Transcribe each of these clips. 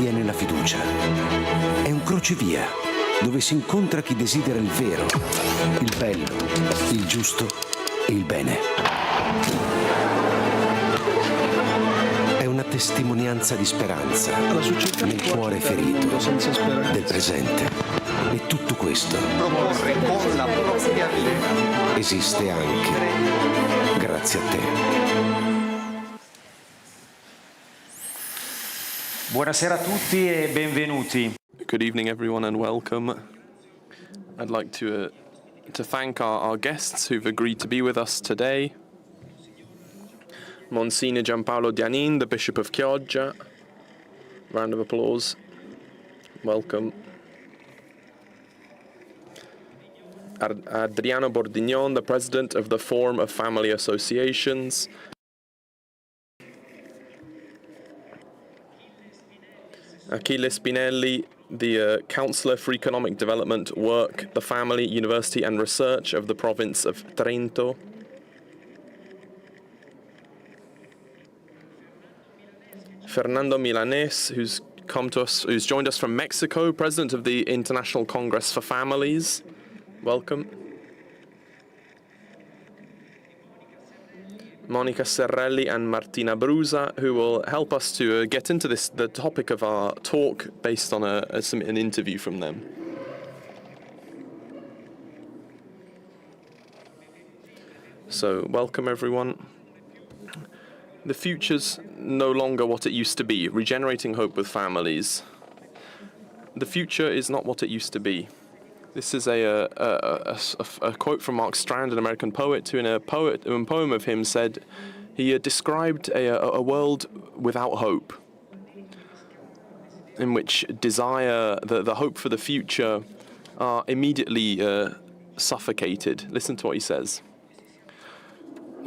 sostiene la fiducia. È un crocevia dove si incontra chi desidera il vero, il bello, il giusto e il bene. È una testimonianza di speranza nel cuore ferito del presente. E tutto questo proporre con la propria vita esiste anche grazie a te. Buonasera a tutti e benvenuti. Good evening, everyone, and welcome. I'd like to thank our guests who've agreed to be with us today. Monsignor Giampaolo Dianin, the Bishop of Chioggia. Round of applause. Welcome. Adriano Bordignon, the President of the Forum of Family Associations. Achille Spinelli, the Councillor for Economic Development, Work, the Family, University and Research of the province of Trento. Fernando Milanés, who's joined us from Mexico, President of the International Congress for Families. Welcome. Monica Serreli and Martina Brusa, who will help us to get into the topic of our talk based on an interview from them. So, welcome everyone. The future's no longer what it used to be, regenerating hope with families. The future is not what it used to be. This is a quote from Mark Strand, an American poet, who in a poem of him said he described a world without hope, in which desire, the hope for the future, are immediately suffocated. Listen to what he says.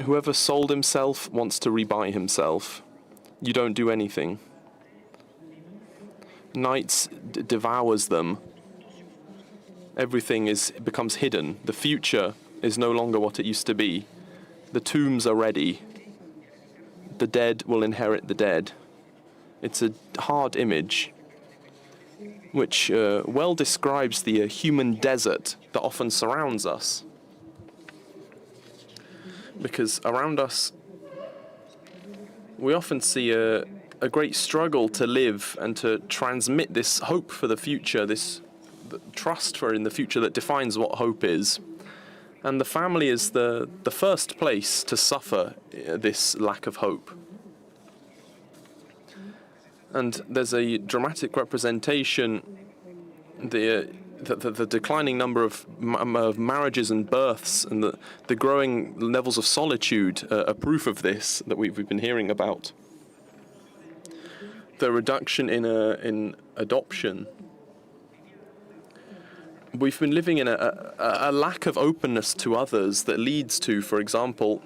Whoever sold himself wants to rebuy himself. You don't do anything. Night devours them. Everything becomes hidden. The future is no longer what it used to be. The tombs are ready. The dead will inherit the dead. It's a hard image, which well describes the human desert that often surrounds us. Because around us, we often see a great struggle to live and to transmit this hope for the future, this trust in the future that defines what hope is. And the family is the first place to suffer this lack of hope. And there's a dramatic representation, the declining number of marriages and births and the growing levels of solitude are proof of this that we've been hearing about. The reduction in adoption. We've been living in a lack of openness to others that leads to, for example,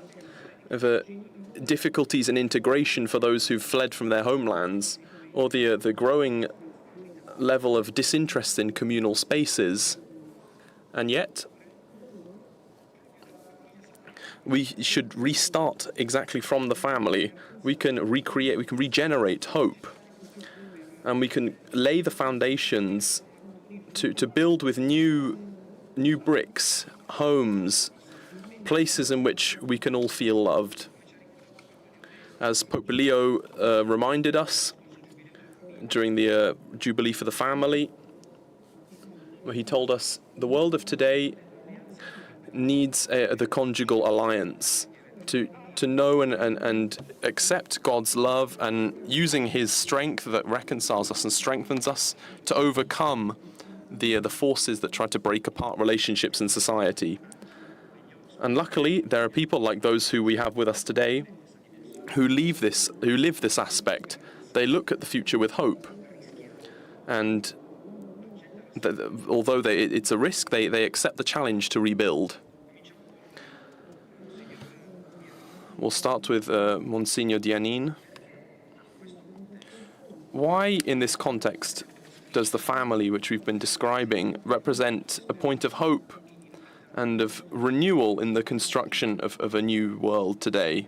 the difficulties in integration for those who've fled from their homelands, or the growing level of disinterest in communal spaces. And yet, we should restart exactly from the family. We can recreate, we can regenerate hope, and we can lay the foundations to build with new bricks, homes, places in which we can all feel loved. As Pope Leo reminded us during the Jubilee for the Family, where he told us the world of today needs the conjugal alliance to know and accept God's love, and using his strength that reconciles us and strengthens us to overcome the forces that try to break apart relationships in society. And luckily, there are people like those who we have with us today who live this aspect. They look at the future with hope. And although it's a risk, they accept the challenge to rebuild. We'll start with Monsignor Dianin. Why, in this context, does the family, which we've been describing, represent a point of hope and of renewal in the construction of a new world today?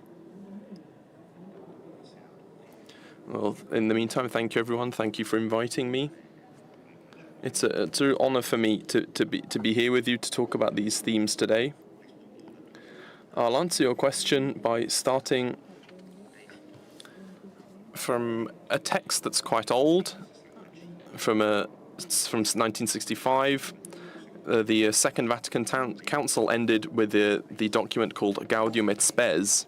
Well, in the meantime, thank you everyone. Thank you for inviting me. It's a true honour for me to be here with you to talk about these themes today. I'll answer your question by starting from a text that's quite old, from 1965. The Second Vatican Council ended with the document called Gaudium et Spes,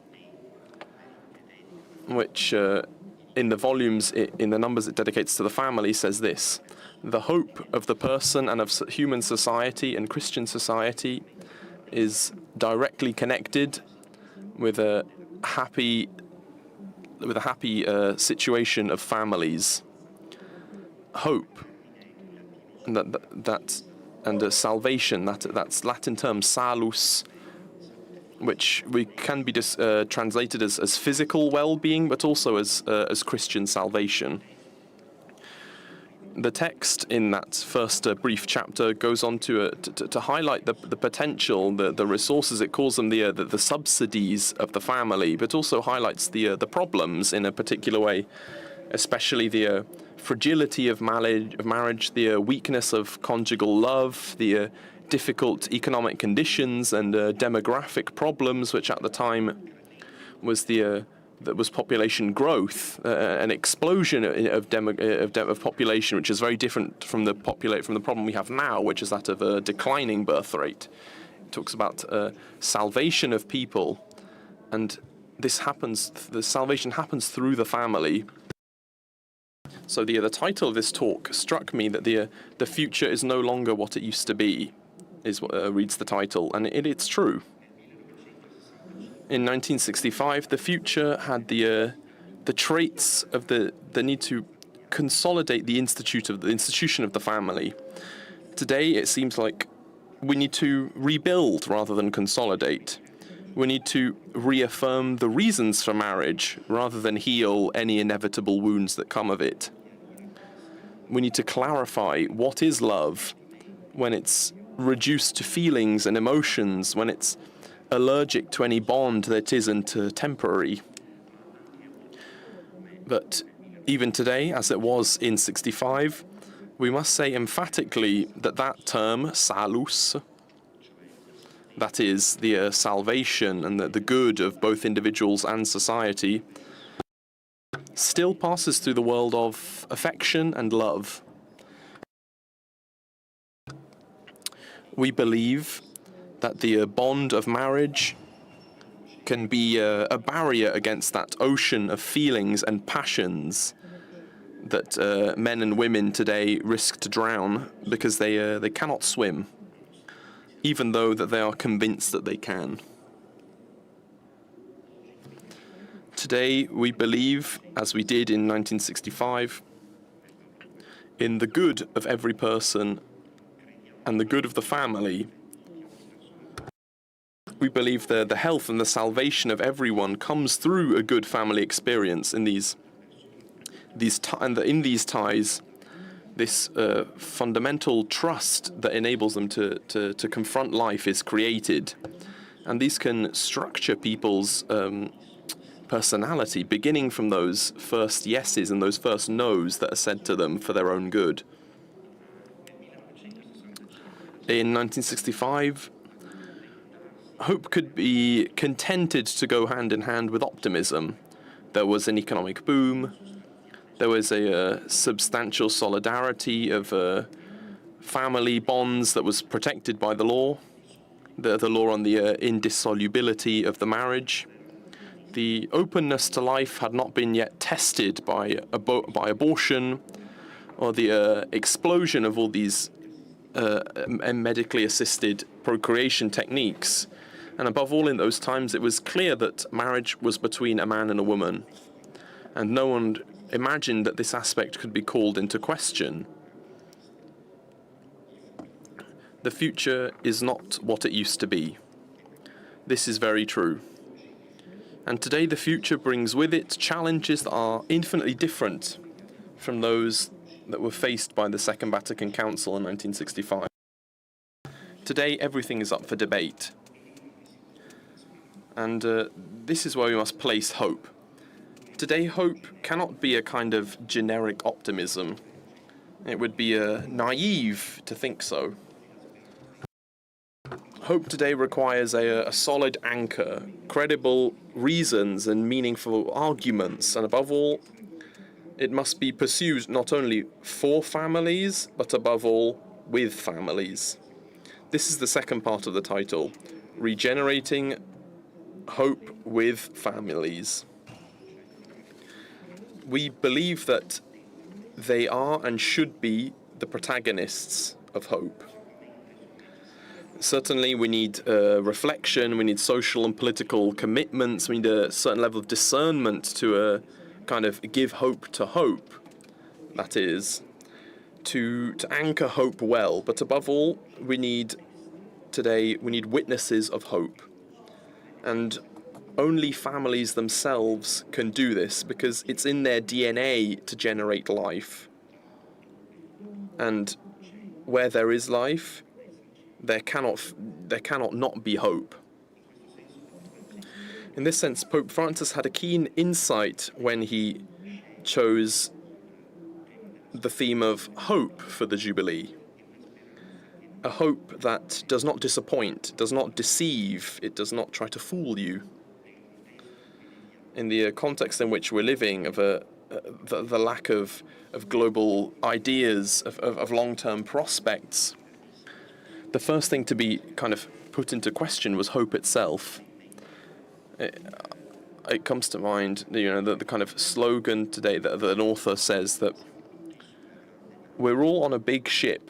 which in the volumes, in the numbers it dedicates to the family, says this: the hope of the person and of human society and Christian society is directly connected with a happy situation of families. Hope, and salvation, that's Latin term salus, which can be translated as physical well-being, but also as Christian salvation. The text in that first brief chapter goes on to highlight the potential, the resources. It calls them the subsidies of the family, but also highlights the problems in a particular way, especially the fragility of marriage, the weakness of conjugal love, the difficult economic conditions and demographic problems, which at the time was population growth, an explosion of population, which is very different from the problem we have now, which is that of a declining birth rate. It talks about salvation of people, and the salvation happens through the family. So the title of this talk struck me, that the future is no longer what it used to be, is what reads the title, and it's true. In 1965, the future had the traits of the need to consolidate the institution of the family. Today, it seems like we need to rebuild rather than consolidate. We need to reaffirm the reasons for marriage rather than heal any inevitable wounds that come of it. We need to clarify what is love when it's reduced to feelings and emotions, when it's allergic to any bond that isn't temporary. But even today, as it was in 65, we must say emphatically that term, salus, that is the salvation and the good of both individuals and society, still passes through the world of affection and love. We believe that the bond of marriage can be a barrier against that ocean of feelings and passions that men and women today risk to drown because they cannot swim, even though that they are convinced that they can. Today we believe, as we did in 1965, in the good of every person and the good of the family. We believe the health and the salvation of everyone comes through a good family experience. In these ties, this fundamental trust that enables them to confront life is created, and these can structure people's personality, beginning from those first yeses and those first nos that are said to them for their own good. In 1965, hope could be contented to go hand in hand with optimism. There was an economic boom. There was a substantial solidarity of family bonds that was protected by the law, the law on the indissolubility of the marriage. The openness to life had not been yet tested by abortion or the explosion of all these medically assisted procreation techniques. And above all, in those times, it was clear that marriage was between a man and a woman. And no one imagined that this aspect could be called into question. The future is not what it used to be. This is very true. And today the future brings with it challenges that are infinitely different from those that were faced by the Second Vatican Council in 1965. Today everything is up for debate. And this is where we must place hope. Today, hope cannot be a kind of generic optimism. It would be naive to think so. Hope today requires a solid anchor, credible reasons and meaningful arguments, and above all, it must be pursued not only for families, but above all, with families. This is the second part of the title, Regenerating Hope with Families. We believe that they are and should be the protagonists of hope. Certainly we need reflection, we need social and political commitments, we need a certain level of discernment to kind of give hope to hope, that is, to anchor hope well. But above all, we need witnesses of hope. And only families themselves can do this because it's in their DNA to generate life. And where there is life, there cannot not be hope. In this sense, Pope Francis had a keen insight when he chose the theme of hope for the Jubilee. A hope that does not disappoint, does not deceive, it does not try to fool you. In the context in which we're living, of the lack of global ideas, of long-term prospects, the first thing to be kind of put into question was hope itself. It comes to mind, the kind of slogan today that an author says that we're all on a big ship,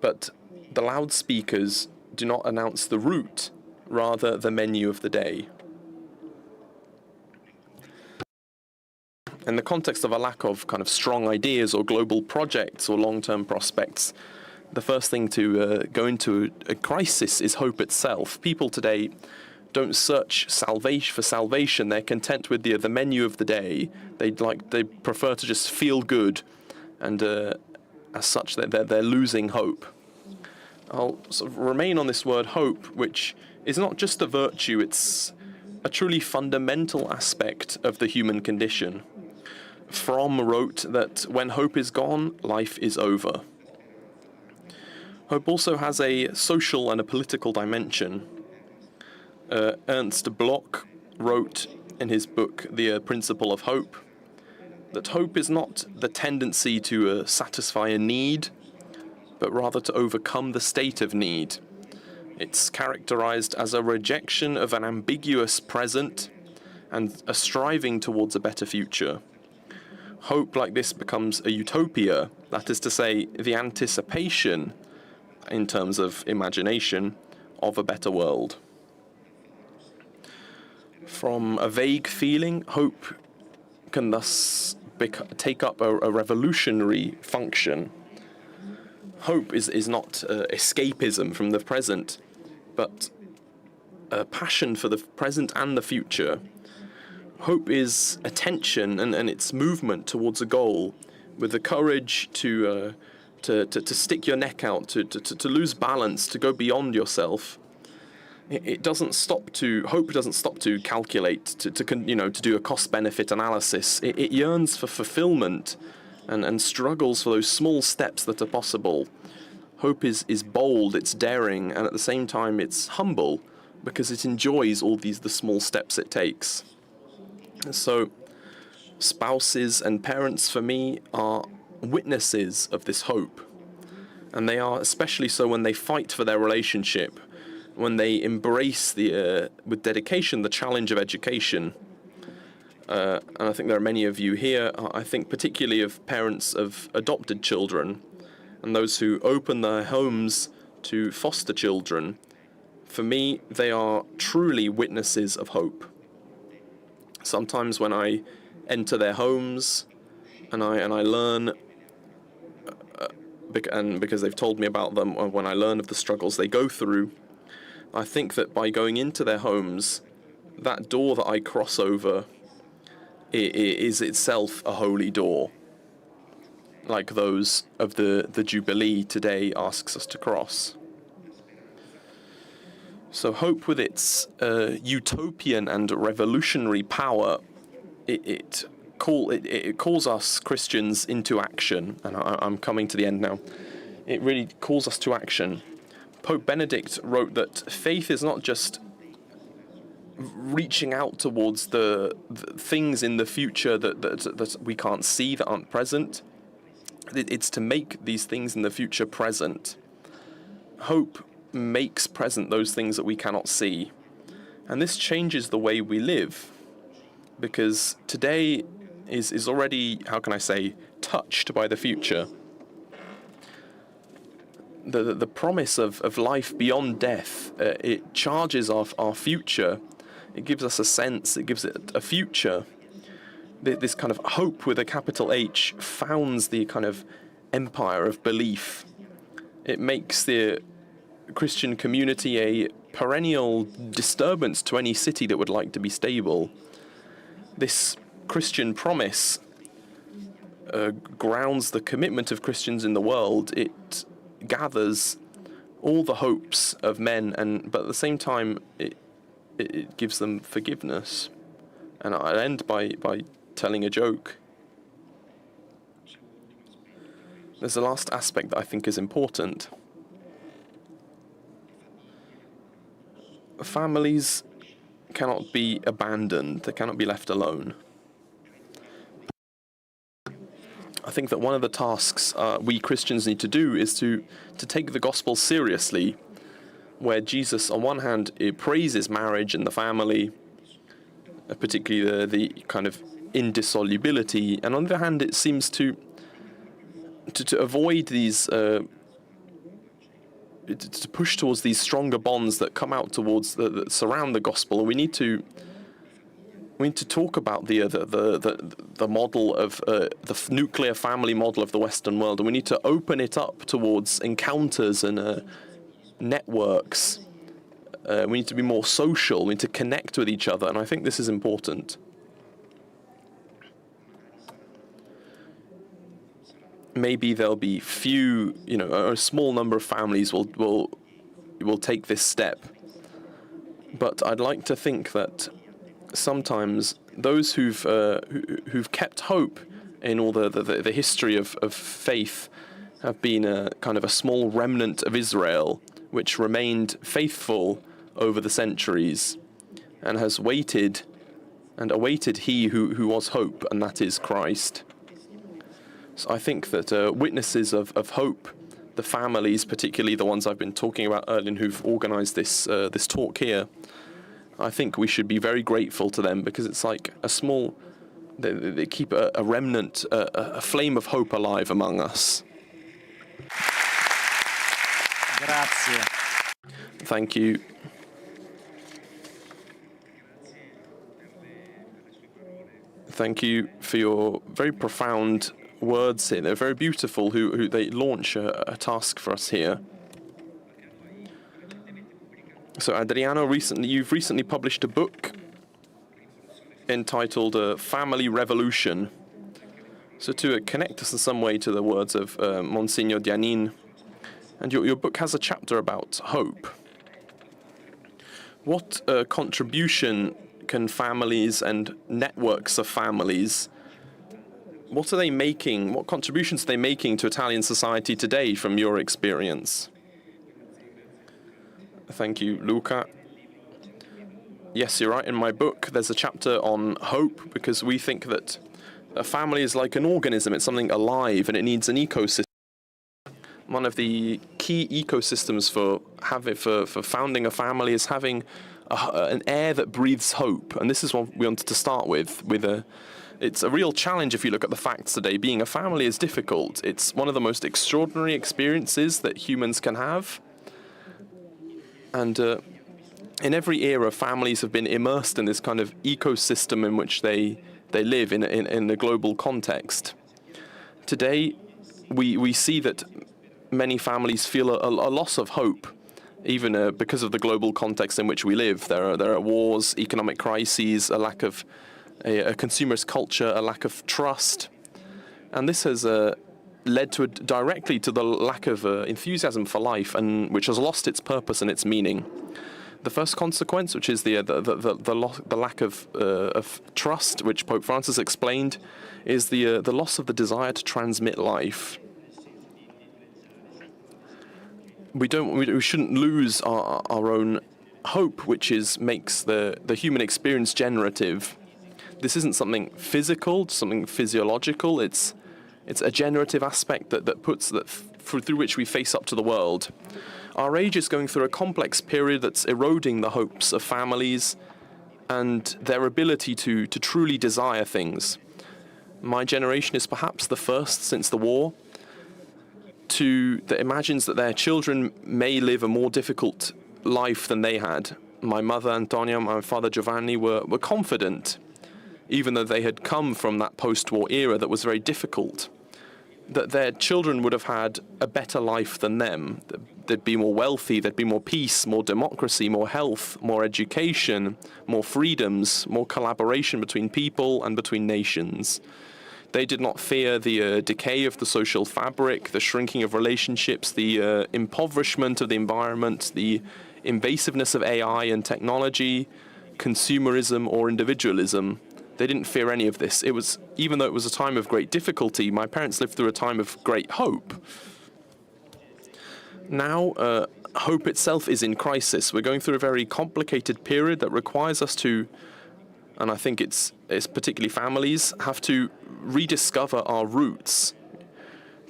but the loudspeakers do not announce the route, rather the menu of the day. In the context of a lack of kind of strong ideas or global projects or long-term prospects, the first thing to go into a crisis is hope itself. People today don't search for salvation. They're content with the menu of the day. They prefer to just feel good, and as such, they're losing hope. I'll sort of remain on this word hope, which is not just a virtue, it's a truly fundamental aspect of the human condition. Fromm wrote that when hope is gone, life is over. Hope also has a social and a political dimension. Ernst Bloch wrote in his book, The Principle of Hope, that hope is not the tendency to satisfy a need, but rather to overcome the state of need. It's characterized as a rejection of an ambiguous present and a striving towards a better future. Hope like this becomes a utopia, that is to say, the anticipation, in terms of imagination, of a better world. From a vague feeling, hope can thus take up a revolutionary function. Hope is not escapism from the present, but a passion for the present and the future. Hope is attention and its movement towards a goal, with the courage to stick your neck out, to lose balance, to go beyond yourself. Hope doesn't stop to calculate, to do a cost-benefit analysis. It yearns for fulfillment and struggles for those small steps that are possible. Hope is bold, it's daring, and at the same time it's humble, because it enjoys all the small steps it takes. So, spouses and parents for me are witnesses of this hope. And they are especially so when they fight for their relationship, when they embrace with dedication the challenge of education. And I think there are many of you here, I think particularly of parents of adopted children and those who open their homes to foster children. For me, they are truly witnesses of hope. Sometimes when I enter their homes and I learn, and because they've told me about them, when I learn of the struggles they go through, I think that by going into their homes, that door that I cross over is itself a holy door, like those of the Jubilee today asks us to cross. So hope, with its utopian and revolutionary power, it calls us Christians into action. And I'm coming to the end now. It really calls us to action. Pope Benedict wrote that faith is not just reaching out towards the things in the future that we can't see, that aren't present. It's to make these things in the future present. Hope makes present those things that we cannot see. And this changes the way we live, because today is already, how can I say, touched by the future. The promise of life beyond death, it charges our future. It gives us a sense, it gives it a future. This kind of hope with a capital H founds the kind of empire of belief. It makes the Christian community a perennial disturbance to any city that would like to be stable. This Christian promise grounds the commitment of Christians in the world. It gathers all the hopes of men, but at the same time it gives them forgiveness. And I'll end by telling a joke. There's a last aspect that I think is important. Families cannot be abandoned, they cannot be left alone. I think that one of the tasks we Christians need to do is to take the gospel seriously, where Jesus, on one hand, praises marriage and the family, particularly the kind of indissolubility, and on the other hand, it seems to avoid these, to push towards these stronger bonds that come out towards that surround the gospel. And we need to talk about the model of the nuclear family model of the Western world, and we need to open it up towards encounters and networks. We need to be more social. We need to connect with each other, and I think this is important. Maybe there'll be few, a small number of families will take this step. But I'd like to think that sometimes those who've kept hope in all the history of faith have been a kind of a small remnant of Israel, which remained faithful over the centuries and has waited and awaited he who was hope, and that is Christ. So I think that witnesses of hope, the families, particularly the ones I've been talking about earlier and who've organised this talk here, I think we should be very grateful to them, because it's like a small, they keep a remnant, a flame of hope alive among us. Grazie. Thank you. Thank you for your very profound words here. They're very beautiful. Who they launch a task for us here. So Adriano, you've recently published a book entitled Family Revolution. So to connect us in some way to the words of Monsignor Dianin, and your book has a chapter about hope. What contribution can families and networks of families, what are they making? What contributions are they making to Italian society today from your experience? Thank you, Luca. Yes, you're right. In my book, there's a chapter on hope, because we think that a family is like an organism. It's something alive, and it needs an ecosystem. One of the key ecosystems for founding a family is having an air that breathes hope, and this is what we wanted to start with. It's a real challenge if you look at the facts today. Being a family is difficult. It's one of the most extraordinary experiences that humans can have. And in every era, families have been immersed in this kind of ecosystem in which they live in a global context. Today, we see that many families feel a loss of hope, even because of the global context in which we live. There are wars, economic crises, a lack of a consumerist culture, a lack of trust. And this has led directly to the lack of enthusiasm for life, and which has lost its purpose and its meaning. The first consequence, which is the lack of trust, which Pope Francis explained, is the loss of the desire to transmit life. We shouldn't lose our own hope, which makes the human experience generative. This isn't something physical, something physiological. It's a generative aspect through which we face up to the world. Our age is going through a complex period that's eroding the hopes of families and their ability to truly desire things. My generation is perhaps the first since the war that imagines that their children may live a more difficult life than they had. My mother Antonia, my father Giovanni were confident, even though they had come from that post-war era that was very difficult, that their children would have had a better life than them. They'd be more wealthy, there'd be more peace, more democracy, more health, more education, more freedoms, more collaboration between people and between nations. They did not fear the decay of the social fabric, the shrinking of relationships, the impoverishment of the environment, the invasiveness of AI and technology, consumerism or individualism. They didn't fear any of this. Even though it was a time of great difficulty, my parents lived through a time of great hope. Now, hope itself is in crisis. We're going through a very complicated period that requires us to, and I think it's particularly families, have to rediscover our roots,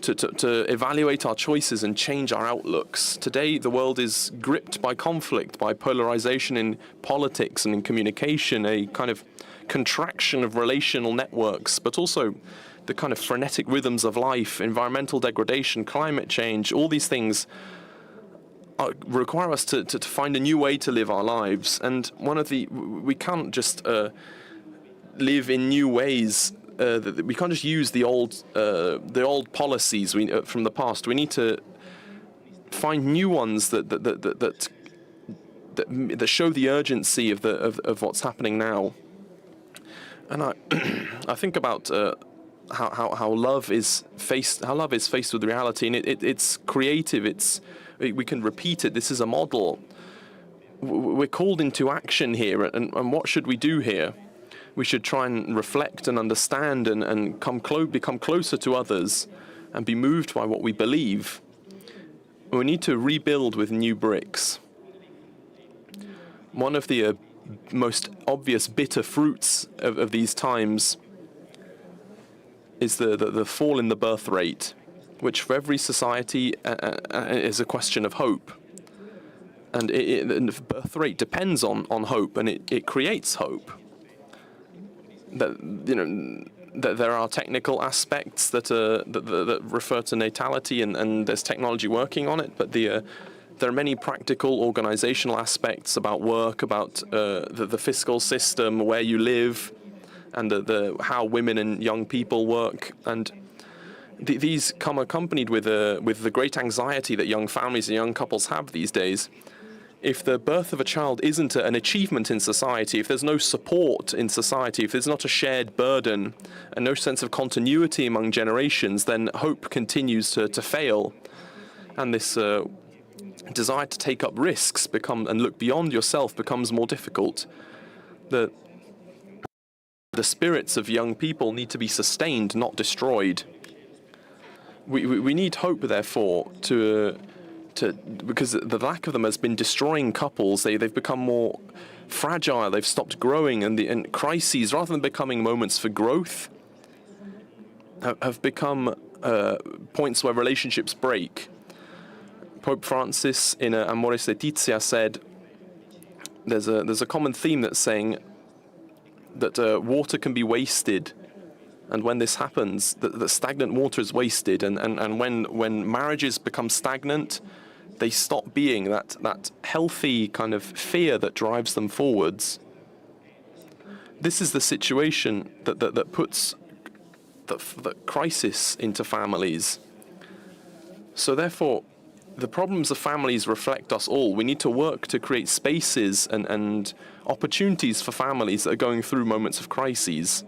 to evaluate our choices and change our outlooks. Today, the world is gripped by conflict, by polarization in politics and in communication, a kind of contraction of relational networks, but also the kind of frenetic rhythms of life, environmental degradation, climate change. All these things require us to find a new way to live our lives. And we can't just live in new ways. We can't just use the old policies from the past. We need to find new ones that show the urgency of what's happening now. And I think about how love is faced with reality, and it's creative. We can repeat it. This is a model. We're called into action here, and what should we do here? We should try and reflect and understand and become closer to others and be moved by what we believe. We need to rebuild with new bricks. One of the most obvious bitter fruits of these times is the fall in the birth rate, which for every society is a question of hope. And the birth rate depends on hope, and it creates hope. That there are technical aspects that refer to natality, and there's technology working on it, but there are many practical organizational aspects about work, about the fiscal system, where you live, and how women and young people work. And these come accompanied with the great anxiety that young families and young couples have these days. If the birth of a child isn't an achievement in society, if there's no support in society, if there's not a shared burden and no sense of continuity among generations, then hope continues to fail. And this desire to take up risks and look beyond yourself becomes more difficult. The spirits of young people need to be sustained, not destroyed. We need hope, therefore, because the lack of them has been destroying couples. They've become more fragile. They've stopped growing, and crises, rather than becoming moments for growth, have become points where relationships break. Pope Francis in Amoris Laetitia said there's a common theme that's saying that water can be wasted, and when this happens, the stagnant water is wasted, and when marriages become stagnant, they stop being that healthy kind of fear that drives them forwards. This is the situation that puts the crisis into families. So therefore, the problems of families reflect us all. We need to work to create spaces and opportunities for families that are going through moments of crises.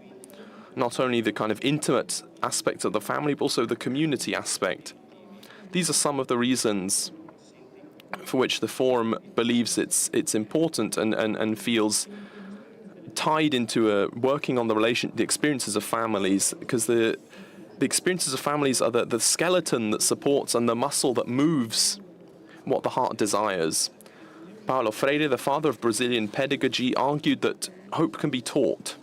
Not only the kind of intimate aspect of the family, but also the community aspect. These are some of the reasons for which the Forum believes it's important and feels tied into working on the experiences of families, because the experiences of families are the skeleton that supports and the muscle that moves what the heart desires. Paulo Freire, the father of Brazilian pedagogy, argued that hope can be taught.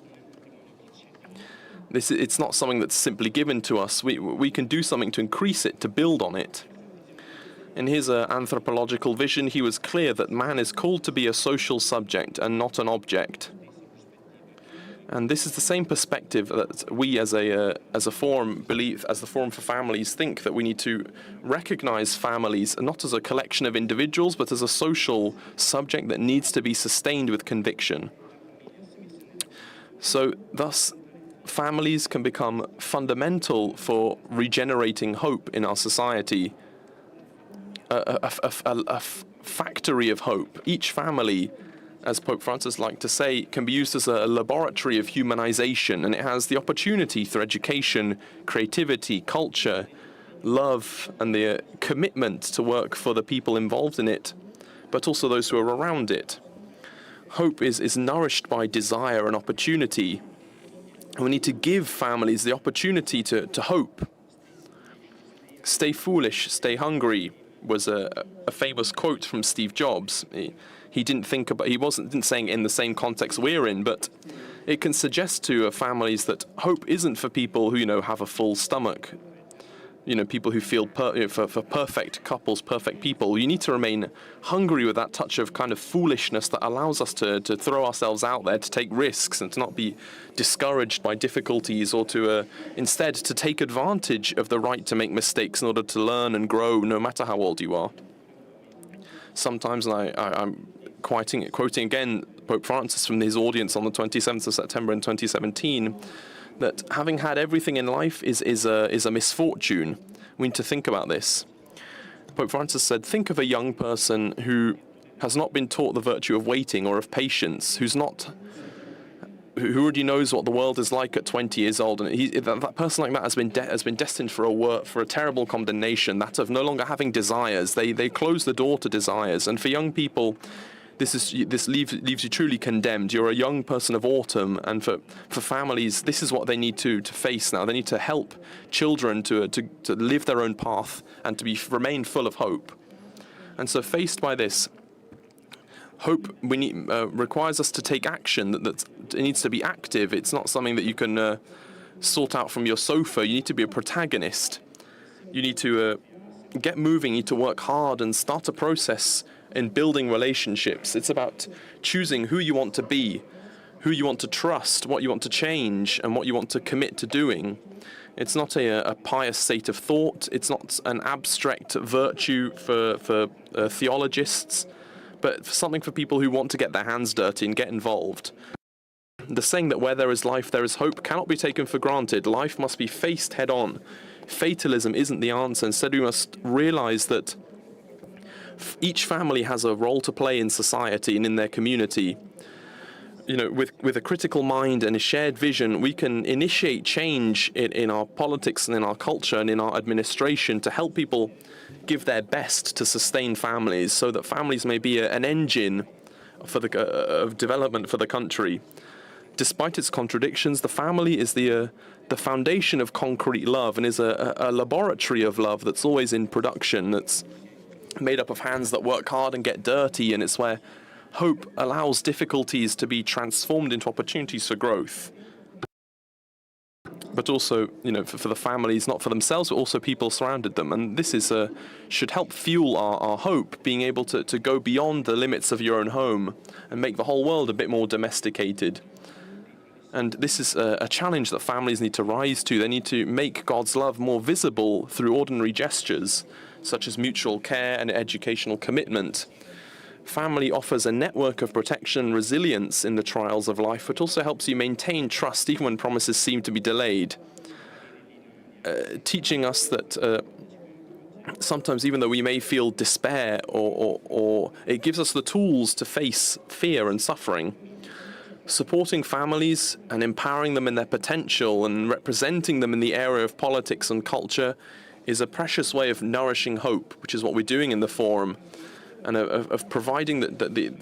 It's not something that's simply given to us. We can do something to increase it, to build on it. In his anthropological vision, he was clear that man is called to be a social subject and not an object. And this is the same perspective that we as a forum believe, as the Forum for Families, think that we need to recognize families not as a collection of individuals, but as a social subject that needs to be sustained with conviction. So thus, families can become fundamental for regenerating hope in our society, a factory of hope. Each family, as Pope Francis liked to say, can be used as a laboratory of humanization, and it has the opportunity through education, creativity, culture, love, and the commitment to work for the people involved in it, but also those who are around it. Hope is nourished by desire and opportunity, and we need to give families the opportunity to hope. Stay foolish, stay hungry was a famous quote from Steve Jobs. He wasn't saying it in the same context we're in, but it can suggest to families that hope isn't for people who, have a full stomach. People who feel for perfect couples, perfect people. You need to remain hungry with that touch of kind of foolishness that allows us to throw ourselves out there, to take risks and to not be discouraged by difficulties, or to instead to take advantage of the right to make mistakes in order to learn and grow no matter how old you are. Sometimes, and I'm quoting again Pope Francis from his audience on the 27th of September in 2017, that having had everything in life is a misfortune. We need to think about this. Pope Francis said, think of a young person who has not been taught the virtue of waiting or of patience, who already knows what the world is like at 20 years old, and that person like that has been destined for a terrible condemnation, that of no longer having desires. They close the door to desires, and for young people, this leaves you truly condemned. You're a young person of autumn, and for families, this is what they need to face now. They need to help children to live their own path and to remain full of hope. And so, faced by this, hope requires us to take action. That it needs to be active. It's not something that you can sort out from your sofa. You need to be a protagonist. You need to get moving. You need to work hard and start a process in building relationships. It's about choosing who you want to be, who you want to trust, what you want to change, and what you want to commit to doing. It's not a pious state of thought. It's not an abstract virtue for theologists, but something for people who want to get their hands dirty and get involved. The saying that where there is life, there is hope cannot be taken for granted. Life must be faced head on. Fatalism isn't the answer. Instead, we must realize that each family has a role to play in society and in their community. With a critical mind and a shared vision, we can initiate change in our politics and in our culture and in our administration to help people give their best to sustain families, so that families may be an engine of development for the country. Despite its contradictions, the family is the foundation of concrete love, and is a laboratory of love that's always in production, that's made up of hands that work hard and get dirty, and it's where hope allows difficulties to be transformed into opportunities for growth. But also, for the families, not for themselves, but also people surrounded them. And this should help fuel our hope, being able to go beyond the limits of your own home and make the whole world a bit more domesticated. And this is a challenge that families need to rise to. They need to make God's love more visible through ordinary gestures, such as mutual care and educational commitment. Family offers a network of protection and resilience in the trials of life, but also helps you maintain trust even when promises seem to be delayed, teaching us that sometimes, even though we may feel despair, or it gives us the tools to face fear and suffering. Supporting families and empowering them in their potential and representing them in the area of politics and culture is a precious way of nourishing hope, which is what we're doing in the Forum. and of providing the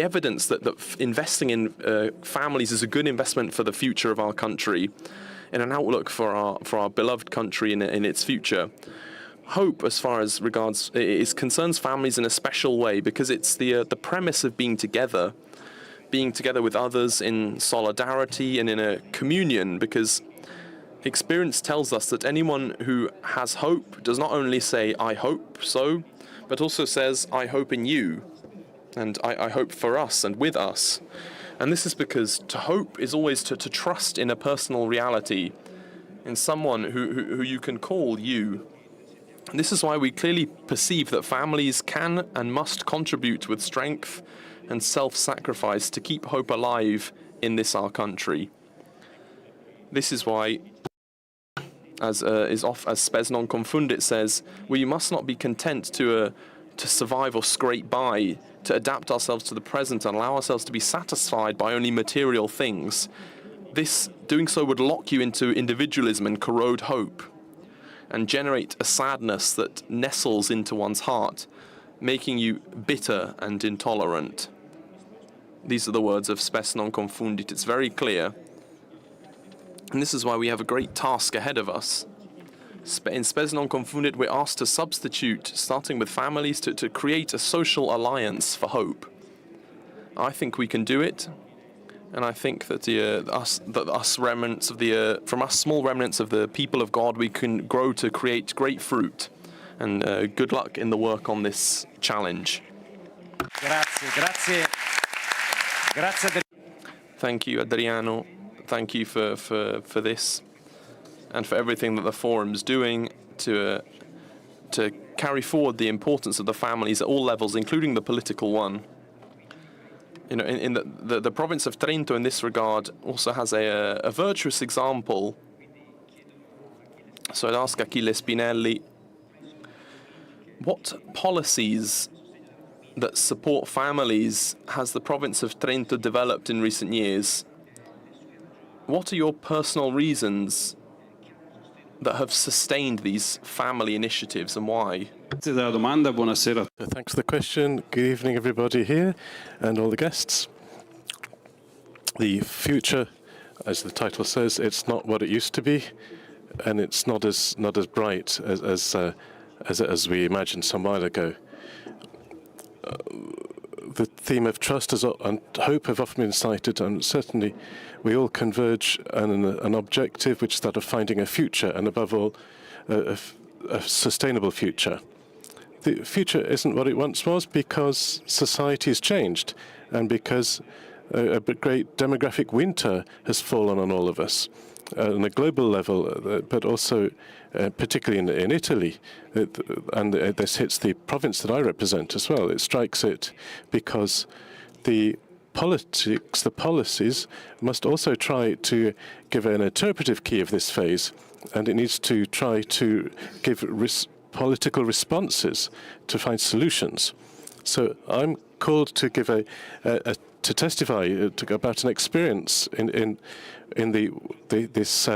evidence that investing in families is a good investment for the future of our country, in an outlook for our beloved country in its future. Hope, as far as regards concerns families in a special way, because it's the premise of being together with others in solidarity and in a communion, because experience tells us that anyone who has hope does not only say, I hope so, but also says, I hope in you, and I hope for us and with us. And this is because to hope is always to trust in a personal reality, in someone who you can call you. And this is why we clearly perceive that families can and must contribute with strength and self-sacrifice to keep hope alive in this our country. This is why, as Spes non confundit says, we must not be content to survive or scrape by, to adapt ourselves to the present and allow ourselves to be satisfied by only material things. Doing so would lock you into individualism and corrode hope, and generate a sadness that nestles into one's heart, making you bitter and intolerant. These are the words of Spes non confundit. It's very clear. And this is why we have a great task ahead of us. In Spes non confundit, we're asked to substitute, starting with families, to create a social alliance for hope. I think we can do it, and I think that from us small remnants of the people of God, we can grow to create great fruit. And good luck in the work on this challenge. Grazie. Thank you, Adriano. Thank you for this, and for everything that the forum's doing to carry forward the importance of the families at all levels, including the political one. You know, in the province of Trento, in this regard, also has a virtuous example. So I'd ask Achille Spinelli, what policies that support families has the province of Trento developed in recent years? What are your personal reasons that have sustained these family initiatives, and why? Thanks for the question. Good evening, everybody here and all the guests. The future, as the title says, it's not what it used to be, and it's not as bright as we imagined some while ago. The theme of trust and hope have often been cited, and certainly we all converge on an objective, which is that of finding a future, and above all, a sustainable future. The future isn't what it once was because society has changed, and because a great demographic winter has fallen on all of us on a global level, but also particularly in Italy, and this hits the province that I represent as well. It strikes it because the politics, the policies, must also try to give an interpretive key of this phase, and it needs to try to give political responses to find solutions. So I'm called to give to testify about an experience in this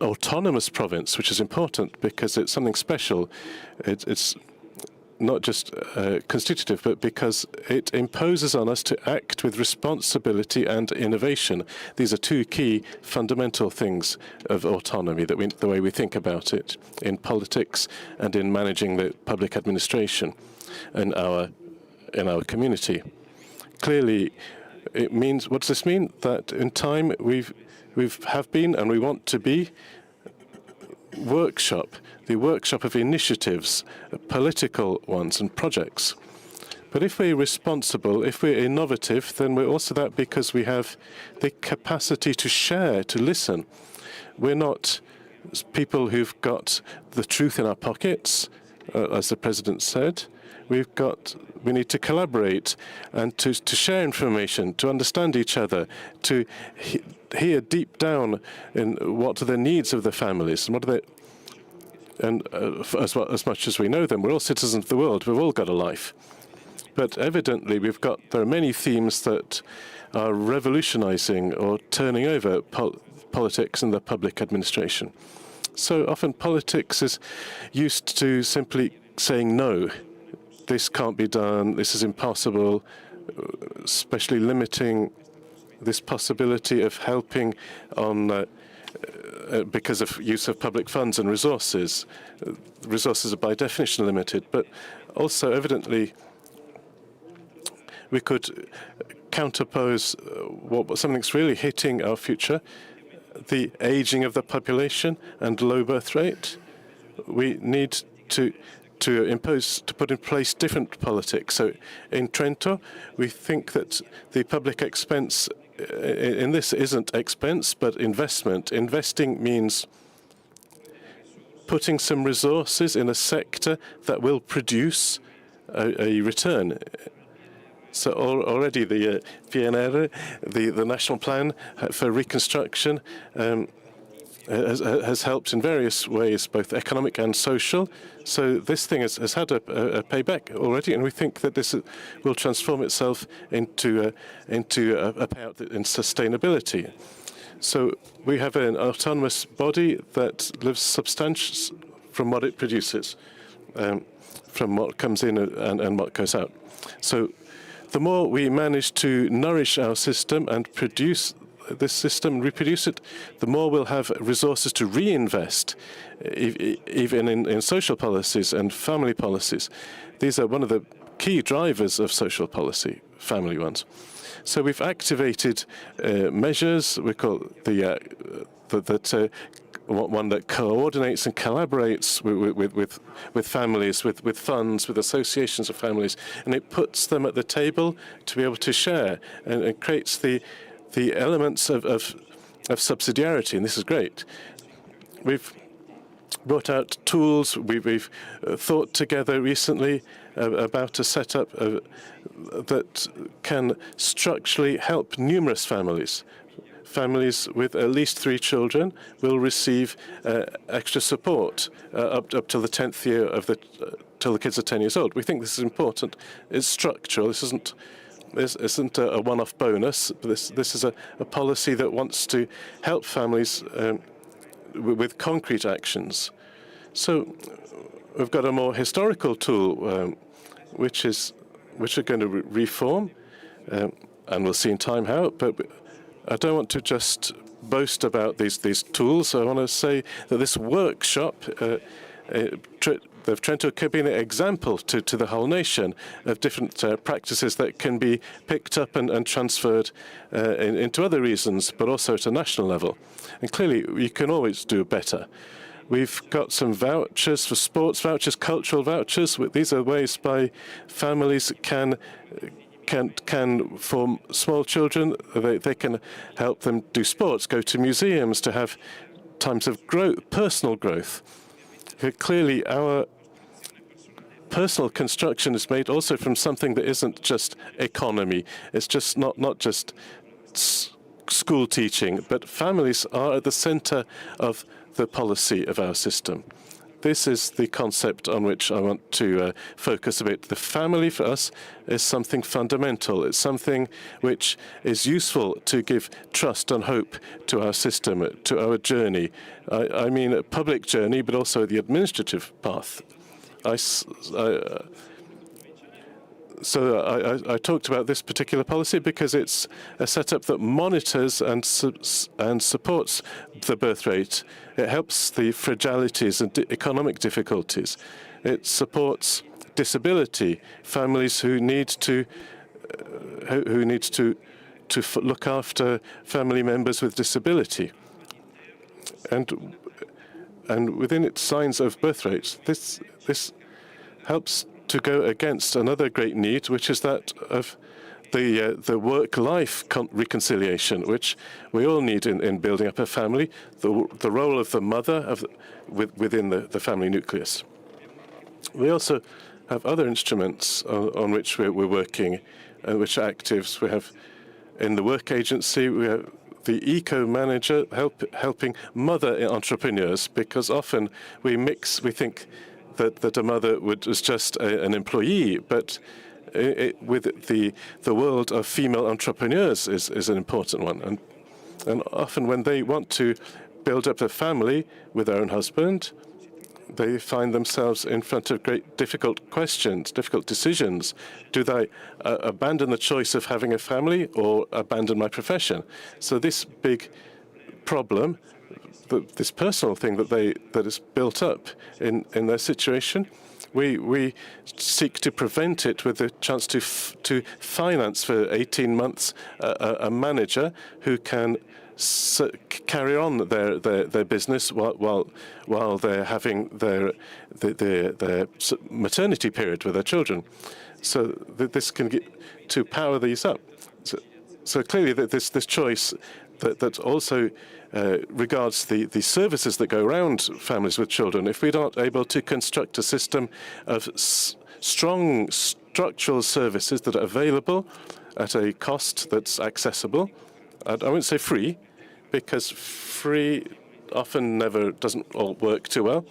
autonomous province, which is important because it's something special. It's not just constitutive, but because it imposes on us to act with responsibility and innovation. These are two key fundamental things of autonomy, the way we think about it in politics and in managing the public administration in our community. Clearly, it means, what does this mean? That in time we have been and we want to be the workshop of initiatives, political ones and projects. But if we're responsible, if we're innovative, then we're also that because we have the capacity to share, to listen. We're not people who've got the truth in our pockets, as the president said. We need to collaborate and to share information, to understand each other, to hear deep down in what are the needs of the families and what are they. And as much as we know them, we're all citizens of the world. We've all got a life. But evidently, there are many themes that are revolutionizing or turning over politics and the public administration. So often politics is used to simply saying no. this can't be done, this is impossible, especially limiting this possibility of helping on because of use of public funds and resources. Resources are by definition limited, but also evidently we could counterpose something that's really hitting our future, the aging of the population and low birth rate. We need to put in place different politics. So in Trento, we think that the public expense in this isn't expense, but investment. Investing means putting some resources in a sector that will produce a return. So already the PNR, the National Plan for Reconstruction, has helped in various ways, both economic and social. So this thing has had a payback already, and we think that this will transform itself into a payout in sustainability. So we have an autonomous body that lives substantially from what it produces, from what comes in and what goes out. So the more we manage to nourish our system and produce this system, reproduce it, the more we'll have resources to reinvest, even in social policies and family policies. These are one of the key drivers of social policy, family ones. So we've activated measures. We call one that coordinates and collaborates with families, with funds, with associations of families, and it puts them at the table to be able to share, and it creates the elements of subsidiarity, and this is great. We've brought out tools. We've thought together recently about a setup that can structurally help numerous families. Families with at least 3 children will receive extra support up till the 10th year of till the kids are 10 years old. We think this is important. It's structural. This isn't a one-off bonus. This is a policy that wants to help families with concrete actions. So we've got a more historical tool, which are going to reform, and we'll see in time how. But I don't want to just boast about these tools. I want to say that this workshop, the Trento could be an example to the whole nation of different practices that can be picked up and transferred into other regions, but also at a national level. And clearly, you can always do better. We've got some vouchers for sports vouchers, cultural vouchers. These are ways by families can for small children, they can help them do sports, go to museums, to have times of growth, personal growth. Clearly, our personal construction is made also from something that isn't just economy. It's just not just school teaching, but families are at the center of the policy of our system. This is the concept on which I want to focus a bit. The family for us is something fundamental. It's something which is useful to give trust and hope to our system, to our journey. I mean a public journey, but also the administrative path. So I talked about this particular policy because it's a setup that monitors and supports the birth rate. It helps the fragilities and economic difficulties. It supports disability, families who need to look after family members with disability. And within its signs of birth rates, this helps to go against another great need, which is that of the work-life reconciliation, which we all need in building up a family, the role of the mother within the family nucleus. We also have other instruments on which we're working, which are actives. We have in the work agency, we have the eco-manager helping mother entrepreneurs, because often we think that a mother was just an employee, but with the world of female entrepreneurs is an important one. And often when they want to build up a family with their own husband, they find themselves in front of great difficult questions, difficult decisions. Do they abandon the choice of having a family or abandon my profession? So this big problem, this personal thing that is built up in their situation, we seek to prevent it with the chance to finance for 18 months a manager who can carry on their business while they're having their maternity period with their children. So this can get to power these up. So clearly this choice that also regards the services that go around families with children. If we're not able to construct a system of strong structural services that are available at a cost that's accessible, I wouldn't say free, because free often never doesn't all work too well,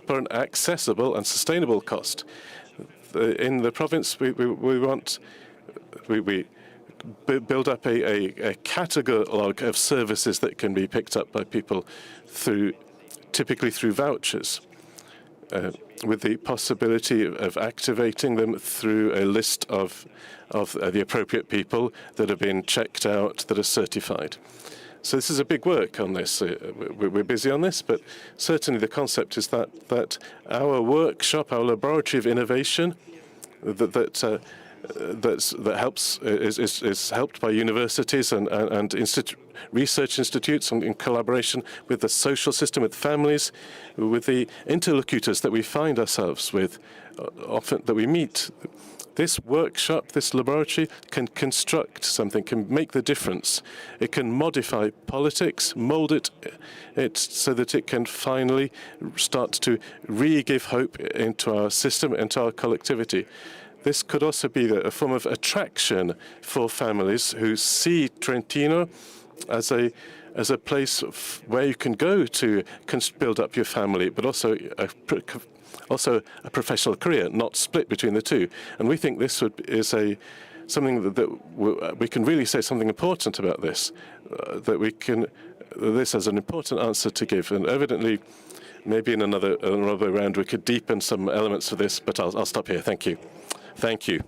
but an accessible and sustainable cost. In the province, we build up a catalogue of services that can be picked up by people typically through vouchers, with the possibility of activating them through a list of the appropriate people that have been checked out, that are certified. So this is a big work on this. We're busy on this, but certainly the concept is that our workshop, our laboratory of innovation, that helps is helped by universities and research institutes in collaboration with the social system, with families, with the interlocutors that we find ourselves with, often that we meet. This workshop, this laboratory, can construct something, can make the difference. It can modify politics, mold it so that it can finally start to re-give hope into our system, into our collectivity. This could also be a form of attraction for families who see Trentino as a place where you can go to build up your family, but also a professional career, not split between the two. And we think this is something that we can really say something important about this, this has an important answer to give. And evidently, maybe in another round we could deepen some elements of this, but I'll stop here. Thank you. Thank you.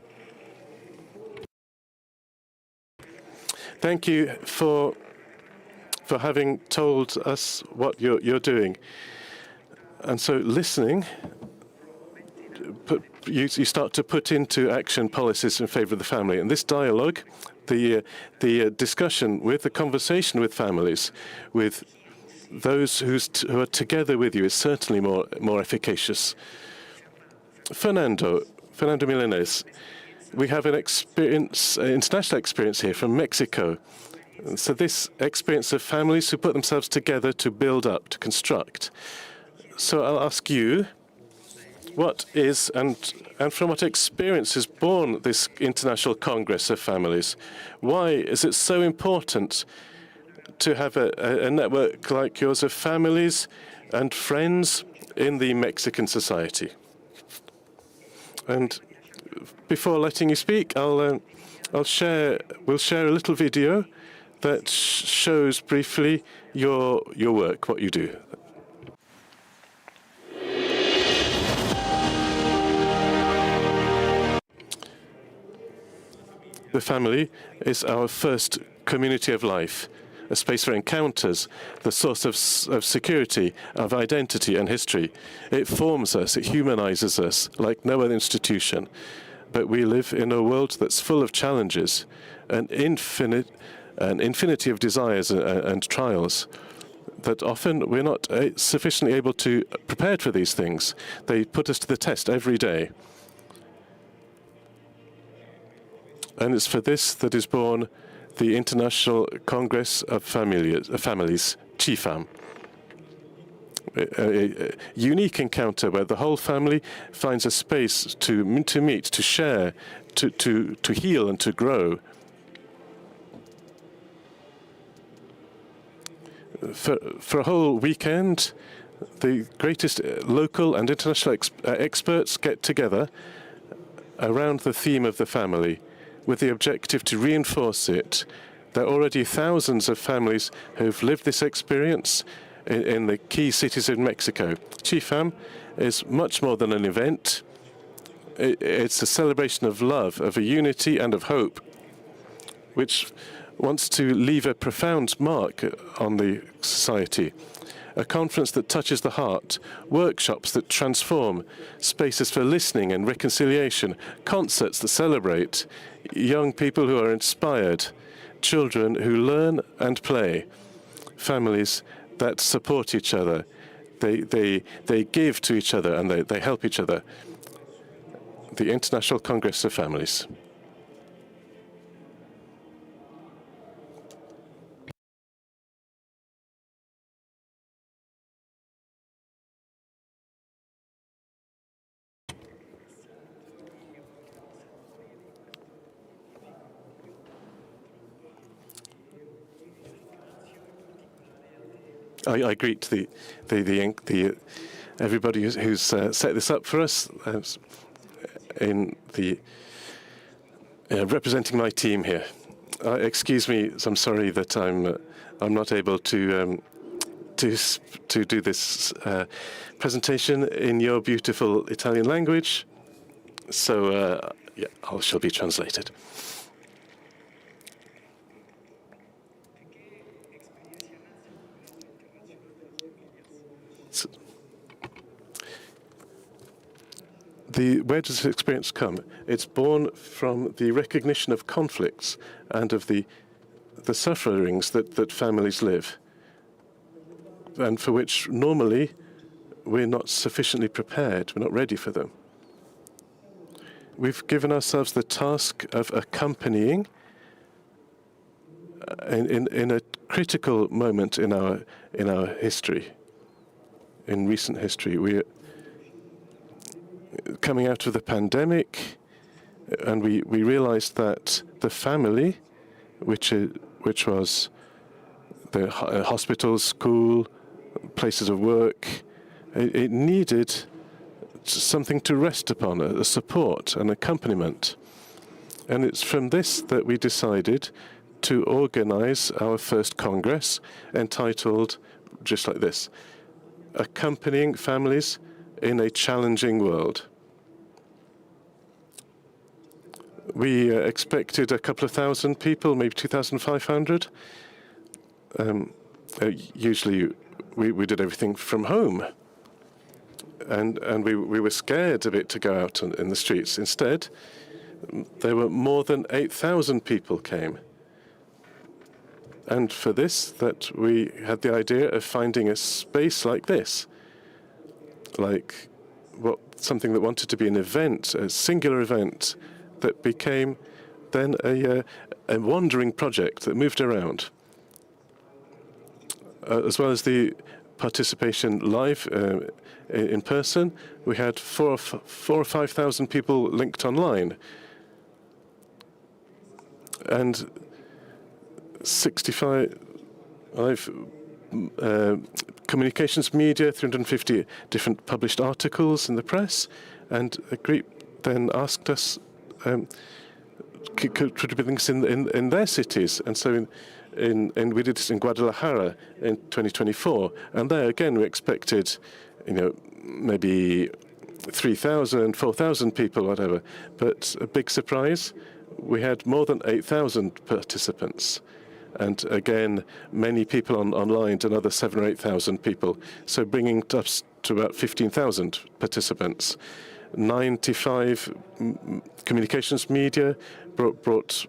Thank you for having told us what you're doing. And so listening, you start to put into action policies in favour of the family. And this dialogue, the discussion the conversation with families, with those who are together with you, is certainly more efficacious. Fernando Milanés, we have an international experience here from Mexico. So this experience of families who put themselves together to build up, to construct. So I'll ask you, what is and from what experience is born this International Congress of Families? Why is it so important to have a network like yours of families and friends in the Mexican society? And before letting you speak, we'll share a little video that shows briefly your work, what you do. The family is our first community of life, a space for encounters, the source of security, of identity and history. It forms us, it humanizes us like no other institution. But we live in a world that's full of challenges, an infinity of desires and trials, that often we're not sufficiently able to prepare for these things. They put us to the test every day. And it's for this that is born the International Congress of Families, CIFAM. A unique encounter where the whole family finds a space to meet, to share, to heal and to grow. For a whole weekend, the greatest local and international experts get together around the theme of the family, with the objective to reinforce it. There are already thousands of families who've lived this experience, in the key cities in Mexico. CIFAM is much more than an event. It's a celebration of love, of a unity and of hope, which wants to leave a profound mark on the society. A conference that touches the heart, workshops that transform, spaces for listening and reconciliation, concerts that celebrate, young people who are inspired, children who learn and play, families that support each other. They give to each other and they help each other. The International Congress of Families. I greet everybody who's set this up for us in the representing my team here. Excuse me, I'm sorry that I'm not able to do this presentation in your beautiful Italian language. So yeah, I shall be translated. Where does this experience come? It's born from the recognition of conflicts and of the sufferings that families live, and for which normally we're not sufficiently prepared, we're not ready for them. We've given ourselves the task of accompanying in a critical moment in our history, in recent history. We're coming out of the pandemic, and we realized that the family, which was the hospitals, school, places of work, it needed something to rest upon, a support, an accompaniment. And it's from this that we decided to organize our first Congress, entitled just like this: Accompanying Families in a Challenging World. We expected a couple of thousand people, maybe 2,500. Usually we did everything from home. And we were scared a bit to go out in the streets. Instead, there were more than 8,000 people came. And for this, that we had the idea of finding a space like this, like something that wanted to be an event, a singular event, that became then a wandering project that moved around. As well as the participation live in person, we had 4,000 or 5,000 people linked online, and 65 communications media, 350 different published articles in the press, and a group then asked us could we do things in their cities, and so we did this in Guadalajara in 2024, and there again we expected, maybe 3,000, 4,000 people, whatever, but a big surprise, we had more than 8,000 participants. And again, many people online, another 7,000 or 8,000 people. So bringing us to about 15,000 participants. 95 communications media brought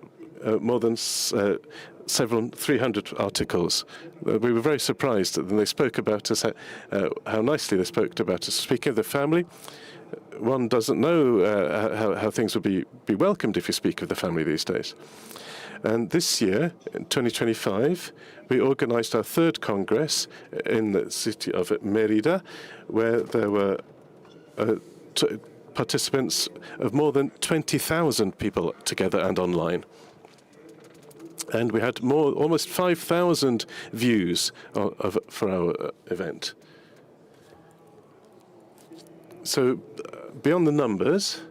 more than 300 articles. We were very surprised when they spoke about us, how nicely they spoke about us. Speaking of the family, one doesn't know how things would be welcomed if you speak of the family these days. And this year, in 2025, we organized our third Congress in the city of Mérida, where there were participants of more than 20,000 people together and online. And we had almost 5,000 views for our event. So beyond the numbers,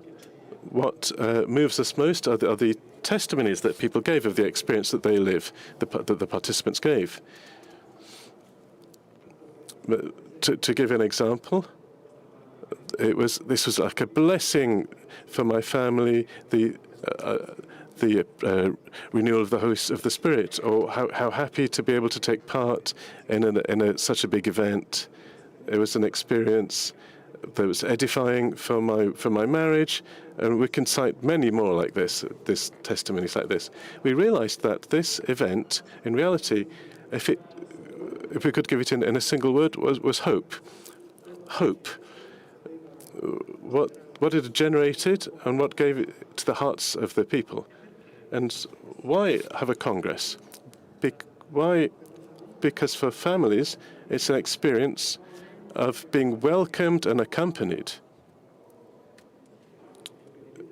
what moves us most are the testimonies that people gave of the experience that they live, that the participants gave. To give an example, this was like a blessing for my family. The renewal of the Holy of the Spirit, or how happy to be able to take part in such a big event. It was an experience that was edifying for my marriage, and we can cite many more like this testimonies like this. We realized that this event, in reality, if we could give it in a single word, was hope. Hope. What it generated and what gave it to the hearts of the people. And why have a Congress? Why? Because for families, it's an experience of being welcomed and accompanied.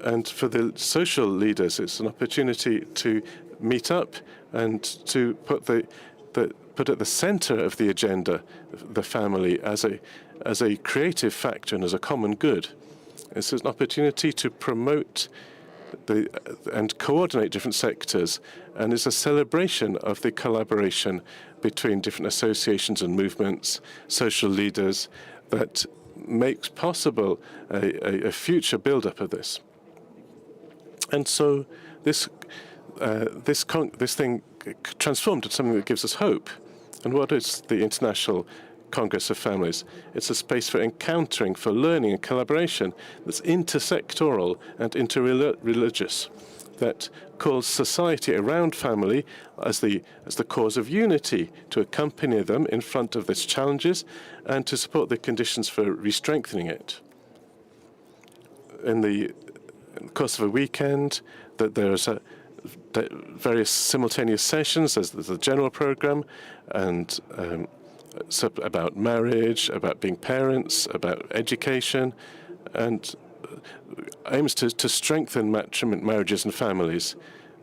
And for the social leaders, it's an opportunity to meet up and to put at the center of the agenda the family as a creative factor and as a common good. It's an opportunity to promote and coordinate different sectors, and it's a celebration of the collaboration between different associations and movements, social leaders, that makes possible a future build-up of this. And so this thing transformed into something that gives us hope. And what is the International Congress of Families? It's a space for encountering, for learning and collaboration that's intersectoral and interreligious, that calls society around family as the cause of unity, to accompany them in front of these challenges and to support the conditions for re-strengthening it. In the course of a weekend, that there is various simultaneous sessions. There's the general program, and about marriage, about being parents, about education, and aims to strengthen marriages and families,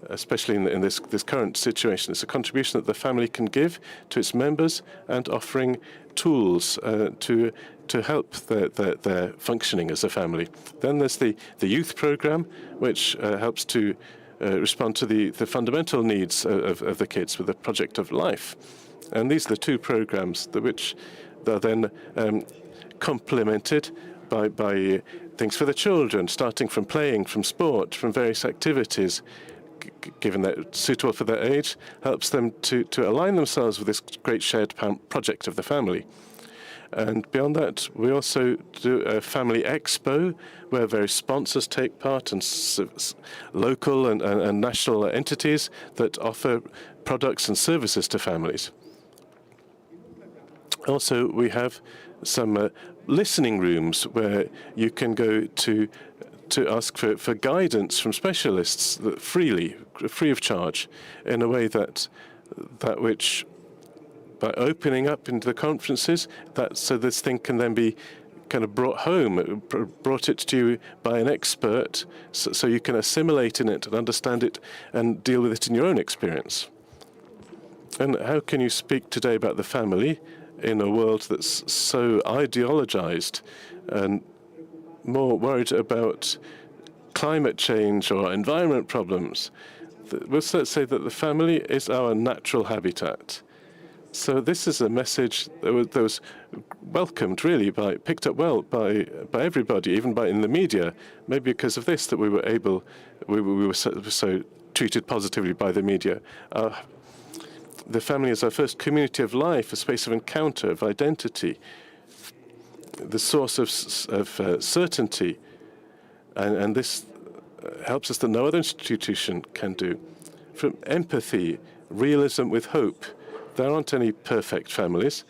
especially in this current situation. It's a contribution that the family can give to its members, and offering tools to help their functioning as a family. Then there's the youth program, which helps to respond to the fundamental needs of the kids with the project of life. And these are the two programs which are then complemented by things for the children, starting from playing, from sport, from various activities, given that suitable for their age, helps them to align themselves with this great shared project of the family. And beyond that, we also do a family expo where various sponsors take part, and local and national entities that offer products and services to families. Also, we have some listening rooms where you can go to ask for guidance from specialists free of charge, in a way that which, by opening up into the conferences, so this thing can then be kind of brought home, brought it to you by an expert, so you can assimilate in it and understand it and deal with it in your own experience. And how can you speak today about the family in a world that's so ideologized and more worried about climate change or environment problems? Let's say that the family is our natural habitat. So this is a message that was welcomed, really, picked up well by everybody, even in the media. Maybe because of this that we were so treated positively by the media. The family is our first community of life, a space of encounter, of identity, the source of certainty, and this helps us that no other institution can do. From empathy, realism with hope. There aren't any perfect families.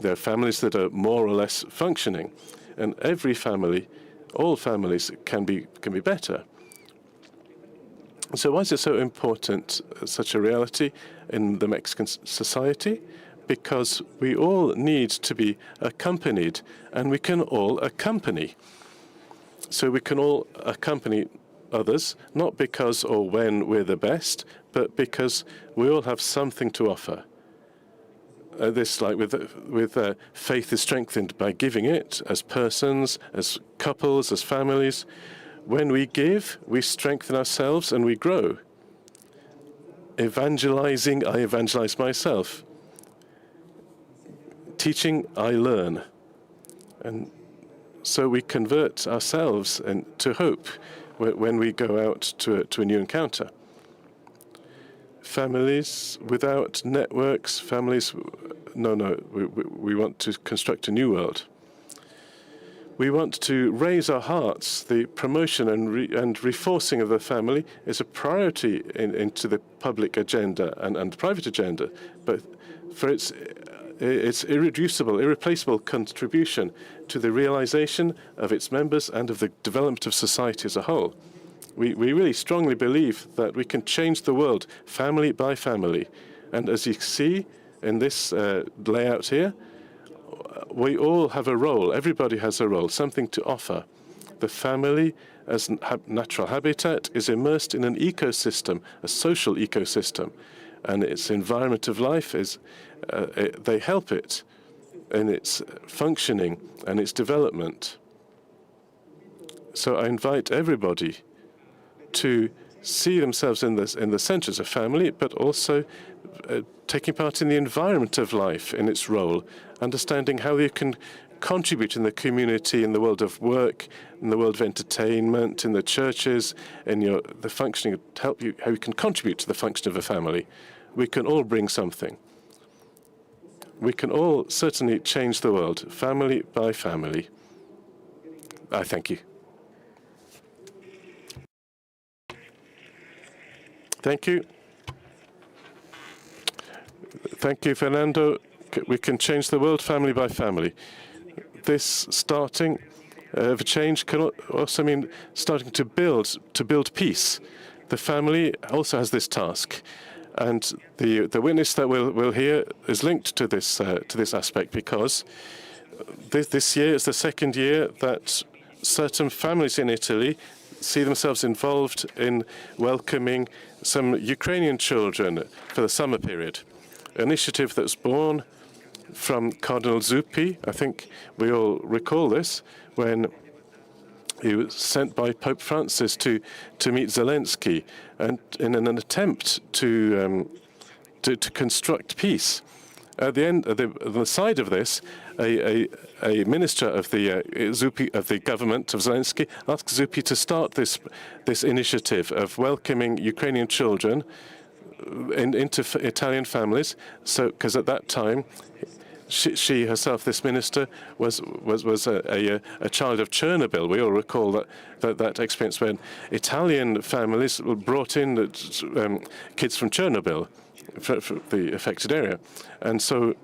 There are families that are more or less functioning, and every family, all families can be better. So why is it so important, such a reality in the Mexican society? Because we all need to be accompanied, and we can all accompany. So we can all accompany others, not because or when we're the best, but because we all have something to offer. Faith is strengthened by giving it, as persons, as couples, as families. When we give, we strengthen ourselves and we grow. Evangelizing, I evangelize myself. teaching, I learn. And so we convert ourselves into hope when we go out to a new encounter. Families without networks, families, we want to construct a new world. We want to raise our hearts. The promotion and reinforcing of the family is a priority into the public agenda and private agenda, but for its irreplaceable contribution to the realization of its members and of the development of society as a whole. We really strongly believe that we can change the world family by family. And as you see in this layout here, we all have a role. Everybody has a role, something to offer. The family, as natural habitat, is immersed in an ecosystem, a social ecosystem. And its environment of life is, they help it in its functioning and its development. So I invite everybody to see themselves in the centre as a family, but also taking part in the environment of life in its role, understanding how you can contribute in the community, in the world of work, in the world of entertainment, in the churches, in the functioning, help you, how you can contribute to the function of a family. We can all bring something. We can all certainly change the world, family by family. I thank you. Thank you. Thank you, Fernando. We can change the world family by family. This starting of a change can also mean starting to build peace. The family also has this task, and the witness that we'll hear is linked to this aspect, because this year is the second year that certain families in Italy see themselves involved in welcoming some Ukrainian children for the summer period. An initiative that's born from Cardinal Zuppi. I think we all recall this, when he was sent by Pope Francis to meet Zelensky, and in an attempt to construct peace. At the end, on the side of this, a minister of the Zuppi, of the government of Zelensky, asked Zuppi to start this initiative of welcoming Ukrainian children into Italian families. So, because at that time, she herself, this minister, was a child of Chernobyl. We all recall that experience when Italian families brought in kids from Chernobyl, for the affected area. And so,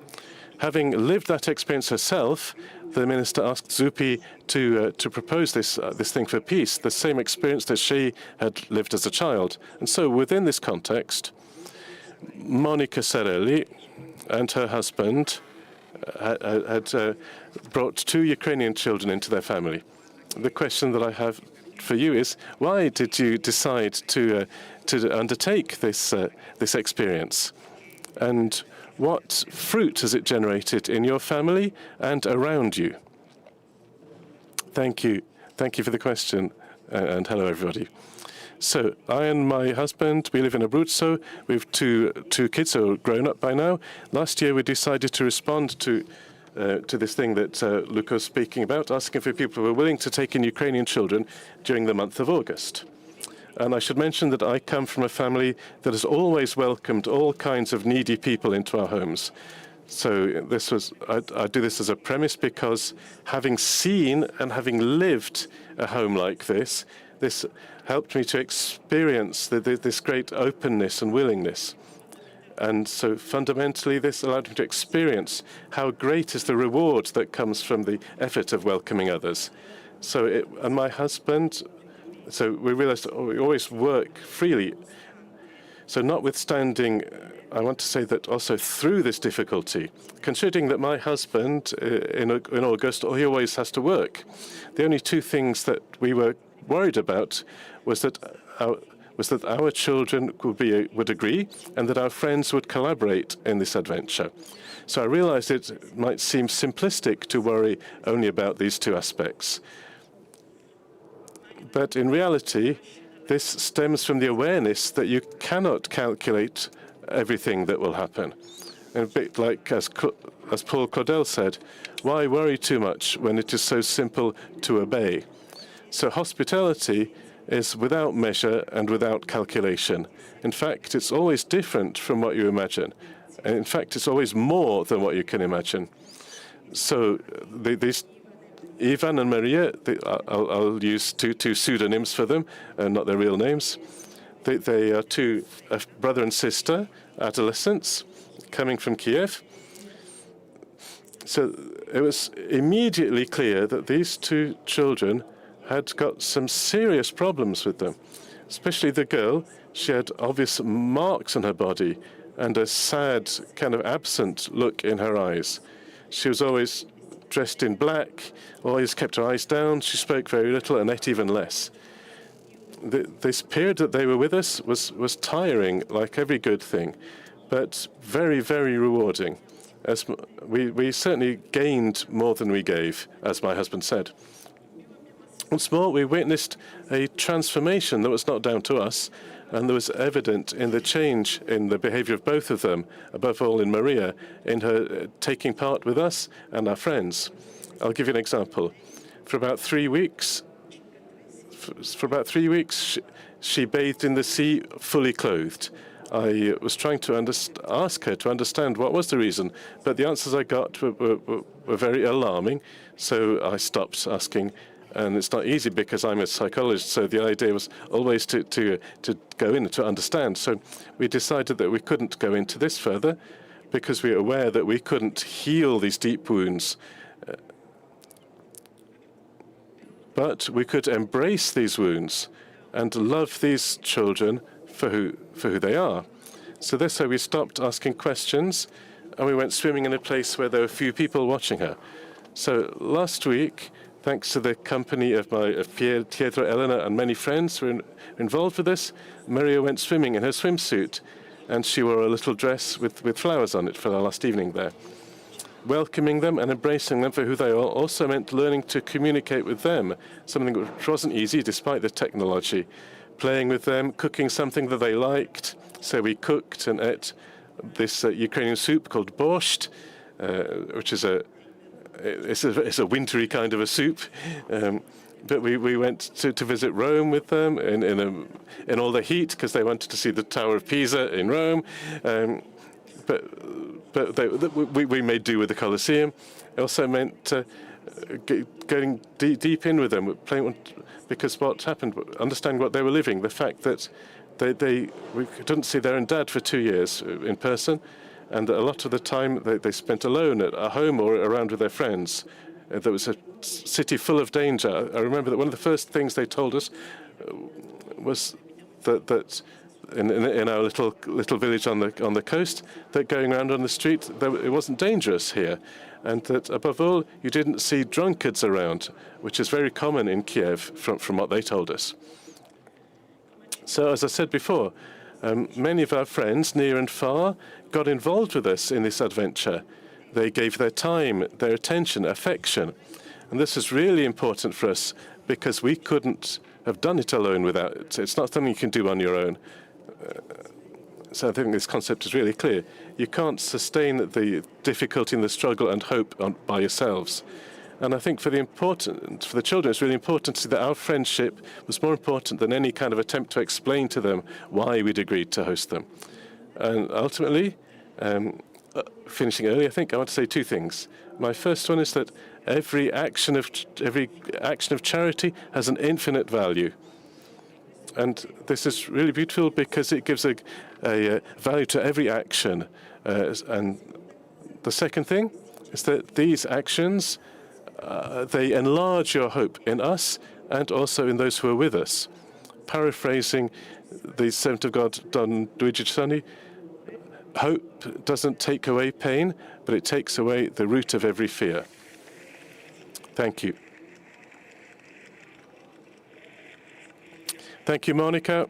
having lived that experience herself, the minister asked Zuppi to propose this thing for peace, the same experience that she had lived as a child. And so, within this context, Monica Serreli and her husband had brought 2 Ukrainian children into their family. The question that I have for you is, why did you decide to undertake this experience, and what fruit has it generated in your family and around you? Thank you for the question, and hello everybody. So I and my husband, we live in Abruzzo. We have two kids who are grown up by now. Last year we decided to respond to this thing that Luca was speaking about, asking for people who are willing to take in Ukrainian children during the month of August. And I should mention that I come from a family that has always welcomed all kinds of needy people into our homes. So I do this as a premise, because having seen and having lived a home like this helped me to experience this great openness and willingness. And so fundamentally, this allowed me to experience how great is the reward that comes from the effort of welcoming others. And my husband, so we realized we always work freely. So notwithstanding, I want to say that also through this difficulty, considering that my husband in August, he always has to work, the only 2 things that we were worried about was that our children would agree, and that our friends would collaborate in this adventure. So I realized it might seem simplistic to worry only about these 2 aspects. But in reality, this stems from the awareness that you cannot calculate everything that will happen. And a bit like, as Paul Claudel said, why worry too much when it is so simple to obey? So hospitality is without measure and without calculation. In fact, it's always different from what you imagine. And in fact, it's always more than what you can imagine. So these Ivan and Maria, I'll use two pseudonyms for them, not their real names. They are two, a brother and sister, adolescents, coming from Kiev. So it was immediately clear that these two children had got some serious problems with them, especially the girl. She had obvious marks on her body and a sad, kind of absent look in her eyes. She was always dressed in black, always kept her eyes down. She spoke very little and ate even less. This period that they were with us was tiring, like every good thing, but very, very rewarding. As we certainly gained more than we gave, as my husband said. Once more, we witnessed a transformation that was not down to us, and that was evident in the change in the behavior of both of them, above all in Maria, in her taking part with us and our friends. I'll give you an example. For about 3 weeks, she bathed in the sea fully clothed. I was trying to ask her to understand what was the reason, but the answers I got were very alarming, so I stopped asking. And it's not easy because I'm a psychologist, so the idea was always to go in and to understand. So we decided that we couldn't go into this further because we were aware that we couldn't heal these deep wounds. But we could embrace these wounds and love these children for who they are. So that's how we stopped asking questions, and we went swimming in a place where there were few people watching her. So last week, thanks to the company of Pietro, Elena, and many friends who were involved with this, Maria went swimming in her swimsuit, and she wore a little dress with flowers on it for the last evening there. Welcoming them and embracing them for who they are also meant learning to communicate with them, something which wasn't easy despite the technology. Playing with them, cooking something that they liked. So we cooked and ate this Ukrainian soup called borscht, which is it's a wintry kind of a soup. But we went to visit Rome with them in all the heat because they wanted to see the Tower of Pisa in Rome. We made do with the Colosseum. It also meant going deep in with them, because what happened, understanding what they were living, the fact that we couldn't see their own dad for 2 years in person, and a lot of the time they spent alone at a home or around with their friends. There was a city full of danger. I remember that one of the first things they told us was that in our little village on the coast, that going around on the street, it wasn't dangerous here, and that above all, you didn't see drunkards around, which is very common in Kiev from what they told us. So, as I said before, many of our friends, near and far, got involved with us in this adventure. They gave their time, their attention, affection, and this is really important for us because we couldn't have done it alone without it. It's not something you can do on your own. So I think this concept is really clear. You can't sustain the difficulty and the struggle and hope by yourselves. And I think for the children, it's really important to see that our friendship was more important than any kind of attempt to explain to them why we'd agreed to host them. And ultimately, finishing early, I think I want to say two things. My first one is that every action of charity has an infinite value. And this is really beautiful because it gives a value to every action. And the second thing is that these actions, they enlarge your hope in us and also in those who are with us. Paraphrasing the servant of God, Don Luigi Giussani, hope doesn't take away pain, but it takes away the root of every fear. Thank you. Thank you, Monica.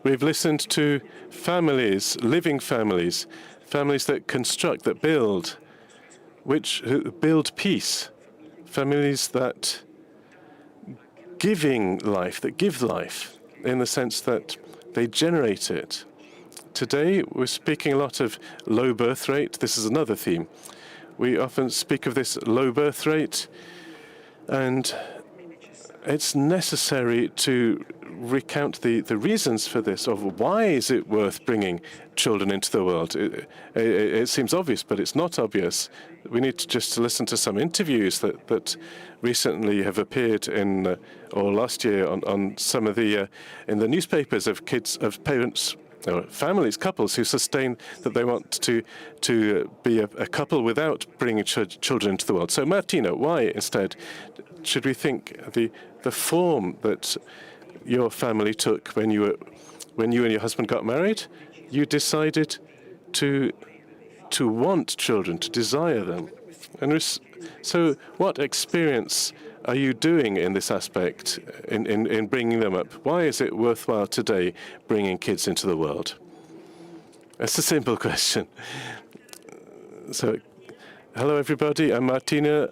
We've listened to families, living families, families that construct, that build, who build peace, families that give life, in the sense that they generate it. Today, we're speaking a lot of low birth rate. This is another theme. We often speak of this low birth rate, and it's necessary to recount the reasons for this, of why is it worth bringing children into the world. It seems obvious, but it's not obvious. We need to listen to some interviews that recently have appeared in, or last year on some of the, in the newspapers of parents, families, couples who sustain that they want to be a couple without bringing children into the world. So, Martina, why instead should we think the form that your family took when you and your husband got married? You decided to want children, to desire them, and so what experience are you doing in this aspect, in bringing them up? Why is it worthwhile today bringing kids into the world? That's a simple question. So, hello everybody, I'm Martina.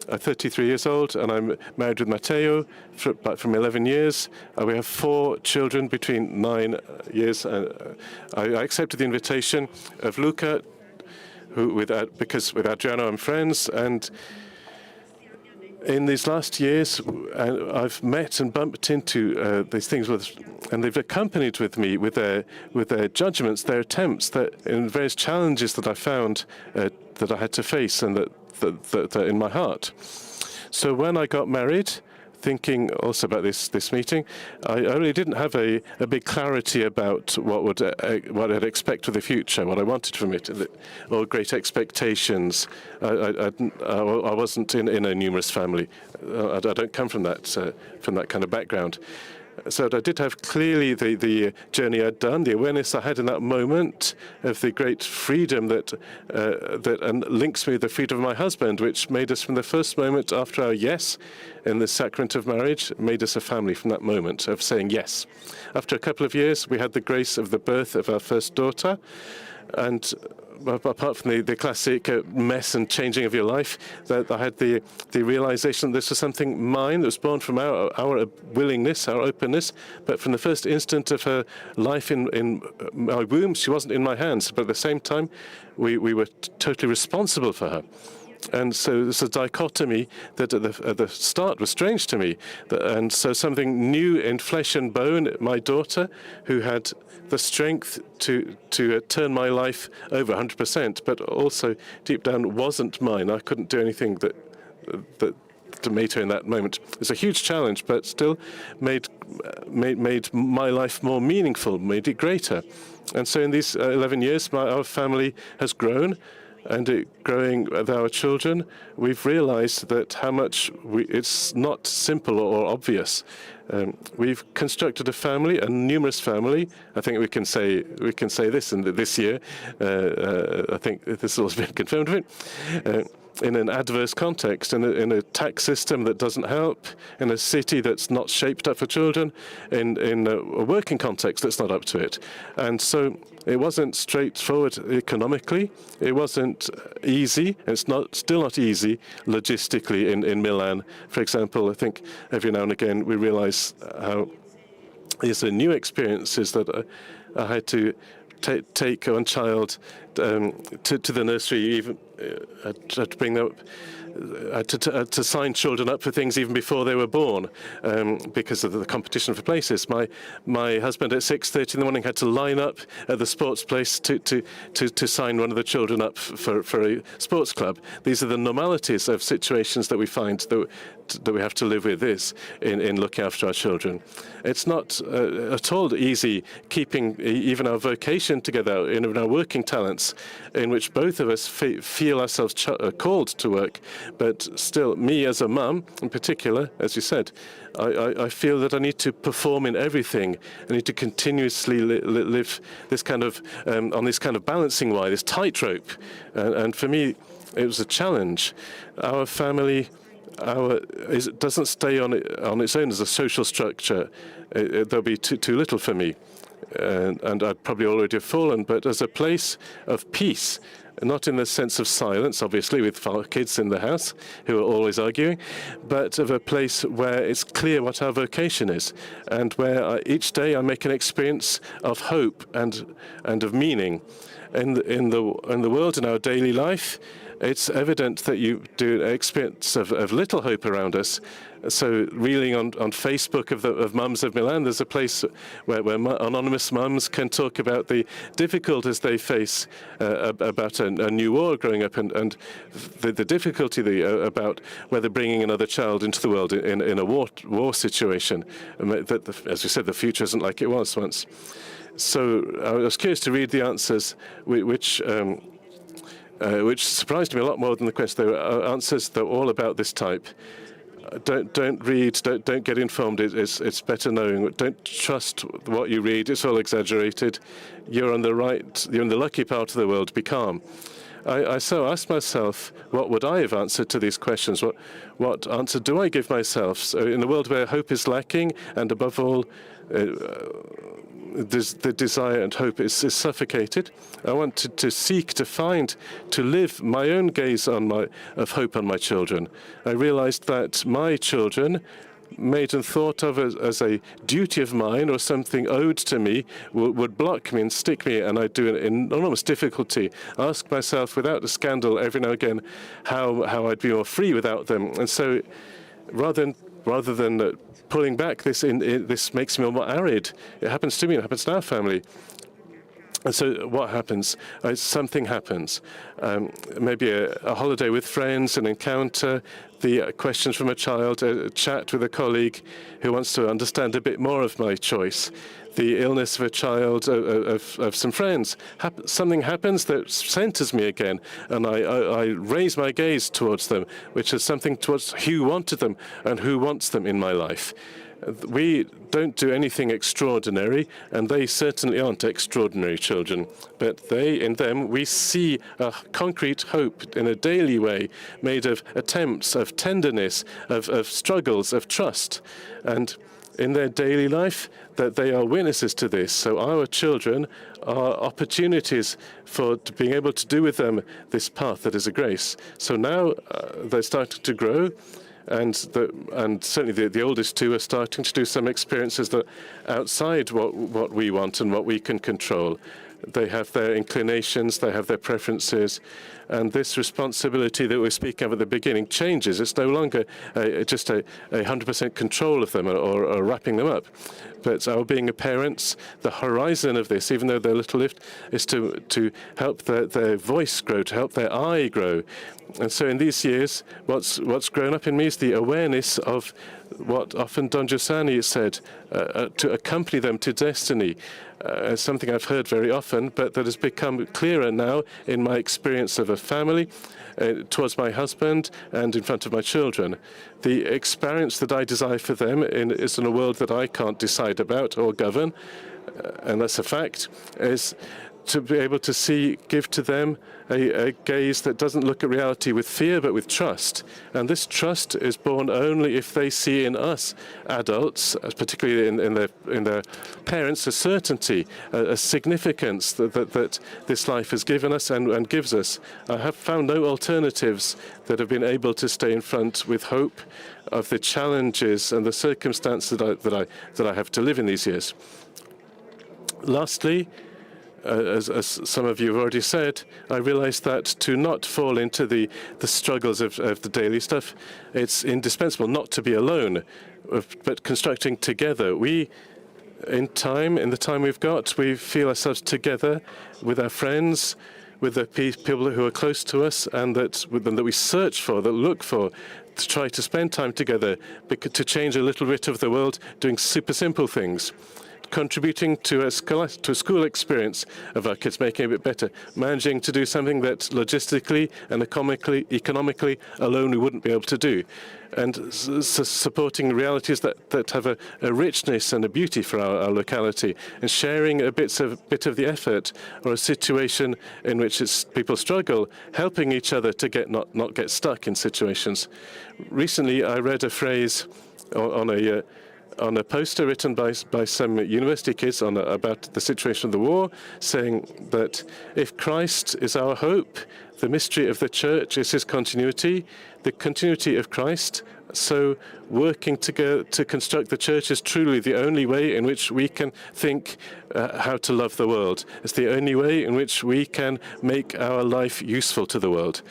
I'm 33 years old, and I'm married with Matteo from 11 years. We have 4 children between 9 years. I accepted the invitation of Luca, because with Adriano I'm friends, and in these last years, I've met and bumped into these things and they've accompanied with me with their judgments, their attempts, in various challenges that I found that I had to face and that in my heart. So when I got married, thinking also about this meeting, I really didn't have a big clarity about what I'd expect for the future, what I wanted from it, or great expectations. I wasn't in a numerous family. I don't come from that kind of background. So I did have clearly the journey I'd done, the awareness I had in that moment of the great freedom that links me with the freedom of my husband, which made us from the first moment after our yes in the sacrament of marriage, made us a family from that moment of saying yes. After a couple of years, we had the grace of the birth of our first daughter, and apart from the classic mess and changing of your life, that I had the realization that this was something mine that was born from our willingness, our openness. But from the first instant of her life in my womb, she wasn't in my hands. But at the same time, we were totally responsible for her. And so there's a dichotomy that at the start was strange to me. And so something new in flesh and bone, my daughter, who had the strength to turn my life over 100%, but also deep down wasn't mine. I couldn't do anything that to made her in that moment. It's a huge challenge, but still made my life more meaningful, made it greater. And so in these 11 years, our family has grown. And growing with our children, we've realized that how much it's not simple or obvious. We've constructed a family, a numerous family. I think we can say this in this year. I think this has also been confirmed of it. In an adverse context, in a tax system that doesn't help, in a city that's not shaped up for children, in a working context that's not up to it. And so it wasn't straightforward economically. It wasn't easy. It's still not easy logistically in Milan. For example, I think every now and again we realize how these are new experiences that I had to take one child to the nursery, even to bring them up, to sign children up for things even before they were born, because of the competition for places. My husband at 6:30 in the morning had to line up at the sports place to sign one of the children up for a sports club. These are the normalities of situations that we find that we have to live with in looking after our children. It's not at all easy keeping even our vocation together, in our working talents, in which both of us feel ourselves called to work. But still, me as a mum, in particular, as you said, I feel that I need to perform in everything. I need to continuously live this kind of on this kind of balancing wire, this tightrope. And for me, it was a challenge. Our family. It doesn't stay on its own as a social structure. There'll be too little for me, and I'd probably already have fallen. But as a place of peace, not in the sense of silence, obviously, with kids in the house who are always arguing, but of a place where it's clear what our vocation is, and where each day I make an experience of hope and of meaning. In the world, in our daily life, it's evident that you do an experience of little hope around us. So reeling on Facebook of mums of Milan, there's a place where anonymous mums can talk about the difficulties they face about a new war growing up, and the difficulty about whether bringing another child into the world in a war situation. That, as we said, the future isn't like it was once. So I was curious to read the answers, which surprised me a lot more than the question. There were answers that were all about this type. Don't read. Don't get informed. It's better knowing. Don't trust what you read. It's all exaggerated. You're in the lucky part of the world. Be calm. I so asked myself, what would I have answered to these questions? What answer do I give myself? So in a world where hope is lacking, and above all, the desire and hope is suffocated, I wanted to seek, to find, to live my own gaze of hope on my children. I realized that my children, made and thought of as a duty of mine or something owed to me, would block me and stick me, and I'd do an enormous difficulty. Ask myself, without a scandal, every now and again, how I'd be more free without them. And so, rather than pulling back, this makes me more arid. It happens to me. It happens to our family. And so what happens? Something happens. Maybe a holiday with friends, an encounter, the questions from a child, a chat with a colleague who wants to understand a bit more of my choice, the illness of a child, of some friends. Something happens that centers me again, and I raise my gaze towards them, which is something towards who wanted them and who wants them in my life. We don't do anything extraordinary, and they certainly aren't extraordinary children. But in them, we see a concrete hope in a daily way, made of attempts, of tenderness, of struggles, of trust. And in their daily life, that they are witnesses to this. So our children are opportunities for being able to do with them this path that is a grace. So now they're starting to grow. And certainly the oldest two are starting to do some experiences that outside what we want and what we can control. They have their inclinations, they have their preferences, and this responsibility that we were speaking of at the beginning changes. It's no longer just a 100% control of them or wrapping them up. But our being a parents, the horizon of this, even though they're little-lived, is to help their voice grow, to help their eye grow. And so in these years, what's grown up in me is the awareness of what often Don Giussani said, to accompany them to destiny. Something I've heard very often, but that has become clearer now in my experience of a family, towards my husband and in front of my children. The experience that I desire for them is in a world that I can't decide about or govern, and that's a fact, is to be able to give to them a gaze that doesn't look at reality with fear, but with trust. And this trust is born only if they see in us, adults, particularly in their parents, a certainty, a significance that this life has given us and gives us. I have found no alternatives that have been able to stay in front with hope of the challenges and the circumstances that I have to live in these years. Lastly, as some of you have already said, I realized that to not fall into the struggles of the daily stuff, it's indispensable not to be alone, but constructing together. We, in the time we've got, we feel ourselves together with our friends, with the people who are close to us, and that we search for, that look for, to try to spend time together, to change a little bit of the world, doing super simple things. Contributing to a school experience of our kids, making it a bit better, managing to do something that logistically and economically alone we wouldn't be able to do, and supporting realities that have a richness and a beauty for our locality, and sharing a bit of the effort or a situation in which people struggle, helping each other to not get stuck in situations. Recently, I read a phrase on on a poster written by some university kids about the situation of the war, saying that if Christ is our hope, the mystery of the church is his continuity, the continuity of Christ. So working together to construct the church is truly the only way in which we can think how to love the world. It's the only way in which we can make our life useful to the world.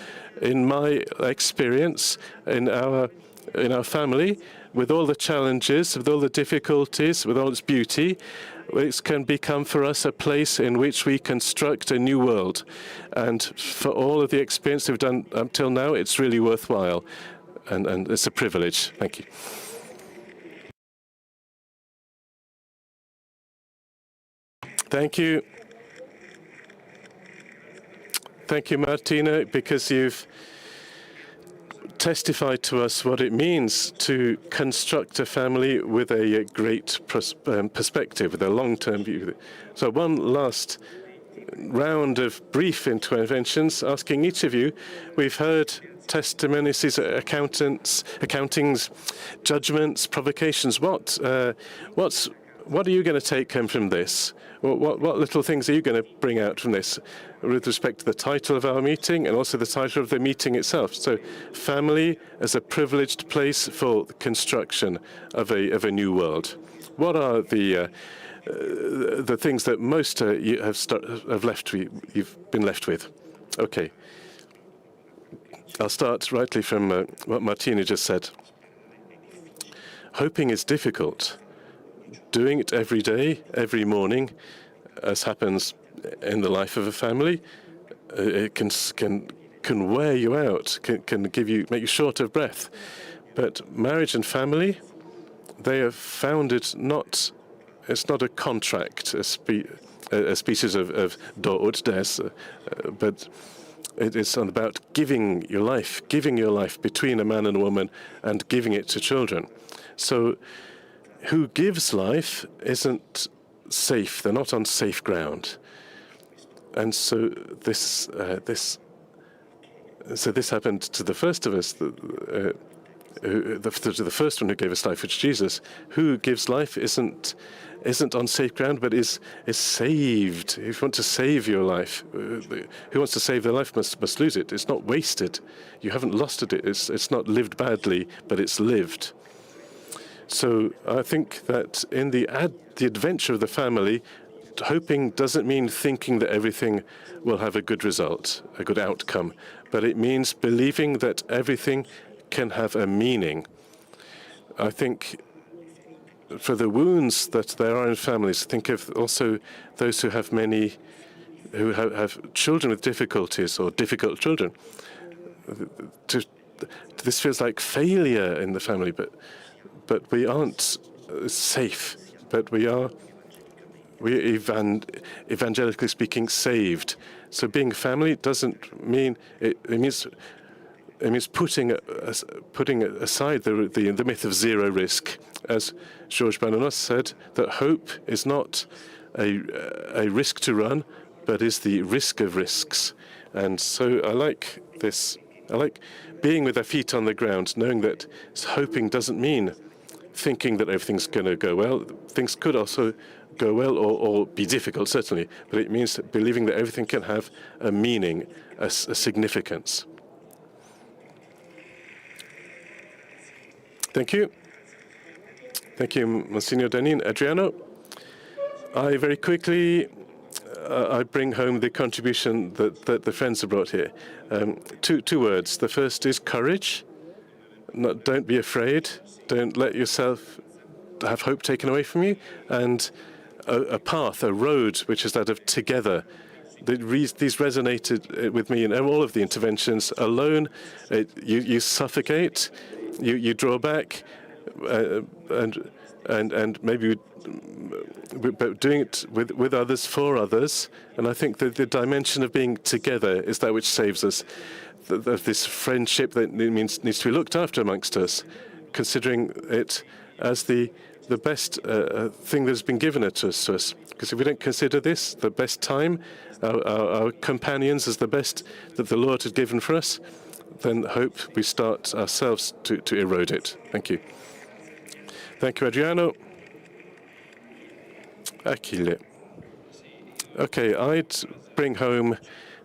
In my experience, in our family, with all the challenges, with all the difficulties, with all its beauty, it can become for us a place in which we construct a new world. And for all of the experience we've done up till now, it's really worthwhile. And it's a privilege. Thank you. Thank you. Thank you, Martina, because you've testified to us what it means to construct a family with a great perspective, with a long-term view. So one last round of brief interventions, asking each of you. We've heard testimonies, accountings, judgments, provocations. What are you going to take home from this? What little things are you going to bring out from this with respect to the title of our meeting and also the title of the meeting itself? So, family as a privileged place for the construction of a new world. What are the things that most you've been left with? Okay. I'll start rightly from what Martina just said. Hoping is difficult. Doing it every day, every morning, as happens in the life of a family, it can wear you out, can make you short of breath. But marriage and family, they are founded not. It's not a contract, a species of do ut des, but it is about giving your life between a man and a woman and giving it to children. So who gives life isn't safe. They're not on safe ground. And so this happened to the first of us, to the first one who gave us life, which is Jesus. Who gives life isn't on safe ground, but is saved. If you want to save your life, who wants to save their life must lose it. It's not wasted. You haven't lost it. It's not lived badly, but it's lived. So I think that in the adventure of the family, hoping doesn't mean thinking that everything will have a good result, a good outcome, but it means believing that everything can have a meaning. I think for the wounds that there are in families, think of also those who have have children with difficulties or difficult children. This feels like failure in the family, but we aren't safe. But we're evangelically speaking saved. So being family doesn't mean it means putting aside the myth of zero risk, as Georges Bernanos said, that hope is not a risk to run, but is the risk of risks. And so I like this. I like being with our feet on the ground, knowing that hoping doesn't mean thinking that everything's going to go well. Things could also go well or be difficult, certainly, but it means believing that everything can have a meaning, a significance. Thank you. Thank you, Monsignor Dianin. Adriano, I very quickly I bring home the contribution that the friends have brought here. Two words. The first is courage. Don't be afraid. Don't let yourself have hope taken away from you. And a path, a road, which is that of together. These resonated with me in all of the interventions. Alone, you suffocate, you draw back, and maybe but doing it with others, for others. And I think that the dimension of being together is that which saves us. This friendship that needs to be looked after amongst us, considering it as the best thing that has been given to us. Because if we don't consider this the best time, our companions as the best that the Lord has given for us, then hope we start ourselves to erode it. Thank you. Thank you, Adriano. Achille. Okay, I'd bring home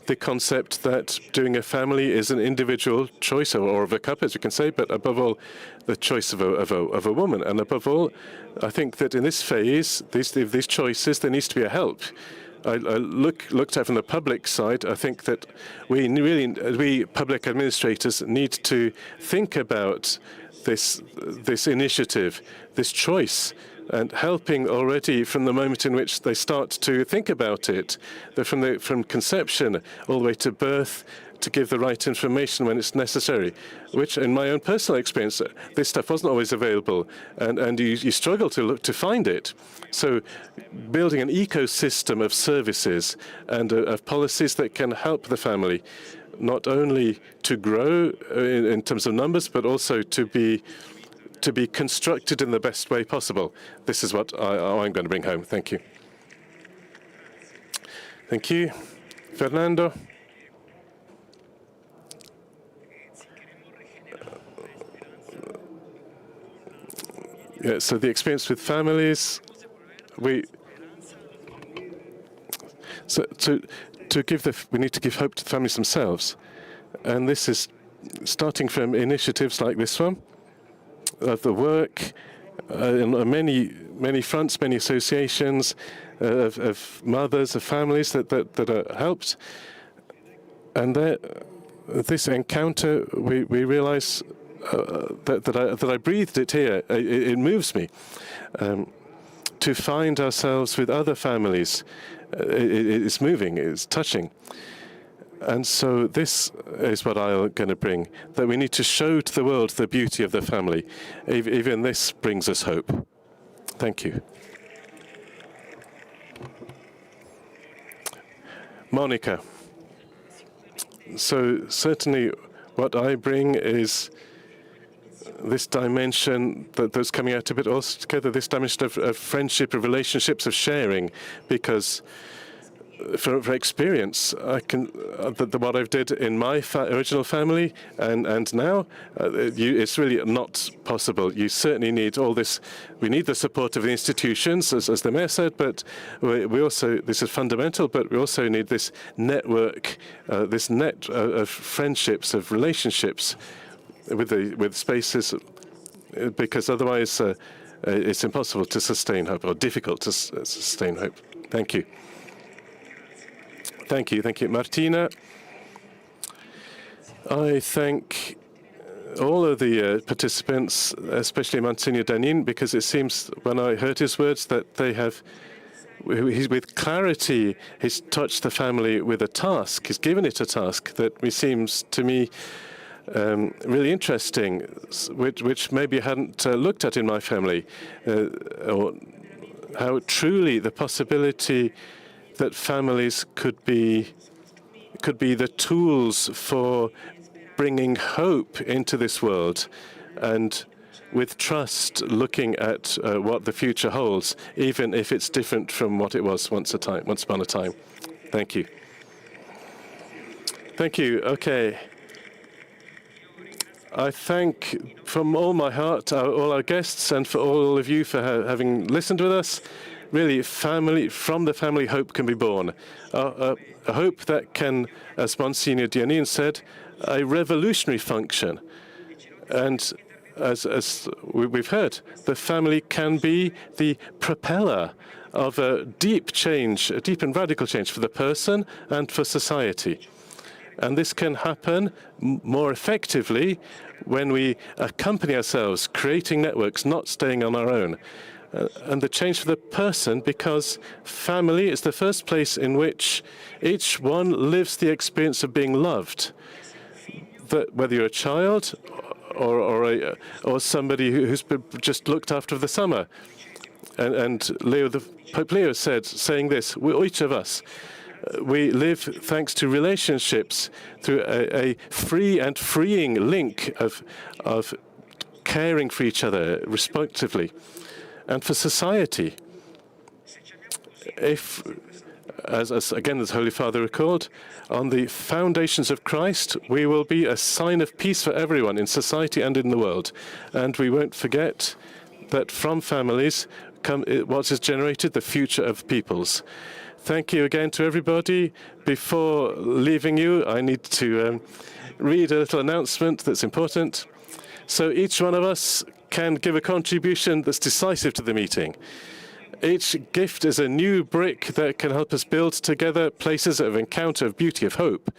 the concept that doing a family is an individual choice, or of a couple, as you can say, but above all, the choice of a woman. And above all, I think that in this phase, these choices, there needs to be a help. I looked at from the public side. I think that we public administrators need to think about this initiative, this choice, and helping already from the moment in which they start to think about it, from conception all the way to birth, to give the right information when it's necessary, which in my own personal experience, this stuff wasn't always available, and you struggle to find it. So building an ecosystem of services and of policies that can help the family, not only to grow in terms of numbers, but also to be constructed in the best way possible. This is what I'm going to bring home. Thank you. Thank you. Fernando. Yeah, so the experience with families, we need to give hope to the families themselves, and this is starting from initiatives like this one, of the work in many fronts, many associations of mothers, of families that are helped, and this encounter we realize. That I breathed it here. It moves me to find ourselves with other families. It's moving. It's touching. And so this is what I'm going to bring, that we need to show to the world the beauty of the family. Even this brings us hope. Thank you. Monica. So certainly what I bring is this dimension that's coming out a bit altogether, this dimension of friendship, of relationships, of sharing, because for experience, I can what I've did in my original family and now, it's really not possible. You certainly need all this. We need the support of the institutions, as the mayor said, but we also, this is fundamental, but we also need this network, this net of friendships, of relationships, with spaces, because otherwise it's impossible to sustain hope, or difficult to sustain hope. Thank you. Thank you. Thank you. Martina. I thank all of the participants, especially Monsignor Dianin, because it seems when I heard his words that they have, with clarity, he's touched the family with a task. He's given it a task that seems to me really interesting, which maybe I hadn't looked at in my family, or how truly the possibility that families could be the tools for bringing hope into this world, and with trust looking at what the future holds, even if it's different from what it was once upon a time. Thank you. Thank you. Okay. I thank from all my heart all our guests, and for all of you for having listened with us. Really, from the family, hope can be born. A hope that can, as Monsignor Dianin said, a revolutionary function. And as we've heard, the family can be the propeller of a deep change, a deep and radical change for the person and for society. And this can happen more effectively when we accompany ourselves, creating networks, not staying on our own. And the change for the person, because family is the first place in which each one lives the experience of being loved. That whether you're a child or somebody who's been just looked after for the summer. And Pope Leo saying this, each of us, we live thanks to relationships, through a free and freeing link of caring for each other respectively. And for society, if, as again the Holy Father recalled, on the foundations of Christ, we will be a sign of peace for everyone in society and in the world. And we won't forget that from families what is generated the future of peoples. Thank you again to everybody. Before leaving you, I need to read a little announcement that's important. So each one of us can give a contribution that's decisive to the meeting. Each gift is a new brick that can help us build together places of encounter, of beauty, of hope.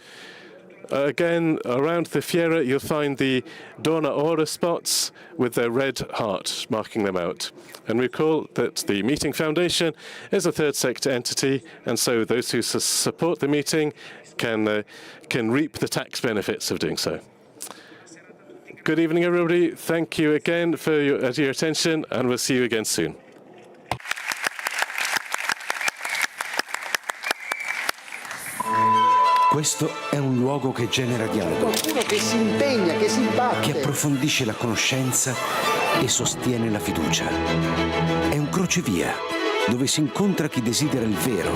Again, around the Fiera, you'll find the Dona Ora spots with their red heart marking them out. And recall that the Meeting Foundation is a third sector entity, and so those who support the meeting can reap the tax benefits of doing so. Good evening, everybody. Thank you again for your attention, and we'll see you again soon. Questo è un luogo che genera dialogo, Qualcuno che si impegna, che si batte. che approfondisce la conoscenza e sostiene la fiducia. È un crocevia dove si incontra chi desidera il vero,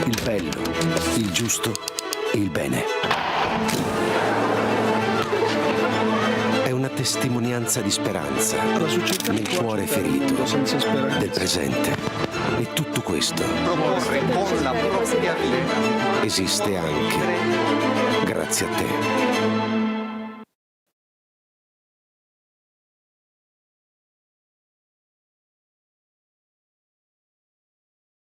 il bello, il giusto e il bene. È una testimonianza di speranza nel cuore ferito del presente. E tutto questo Proporre con la propria vita esiste anche grazie a te.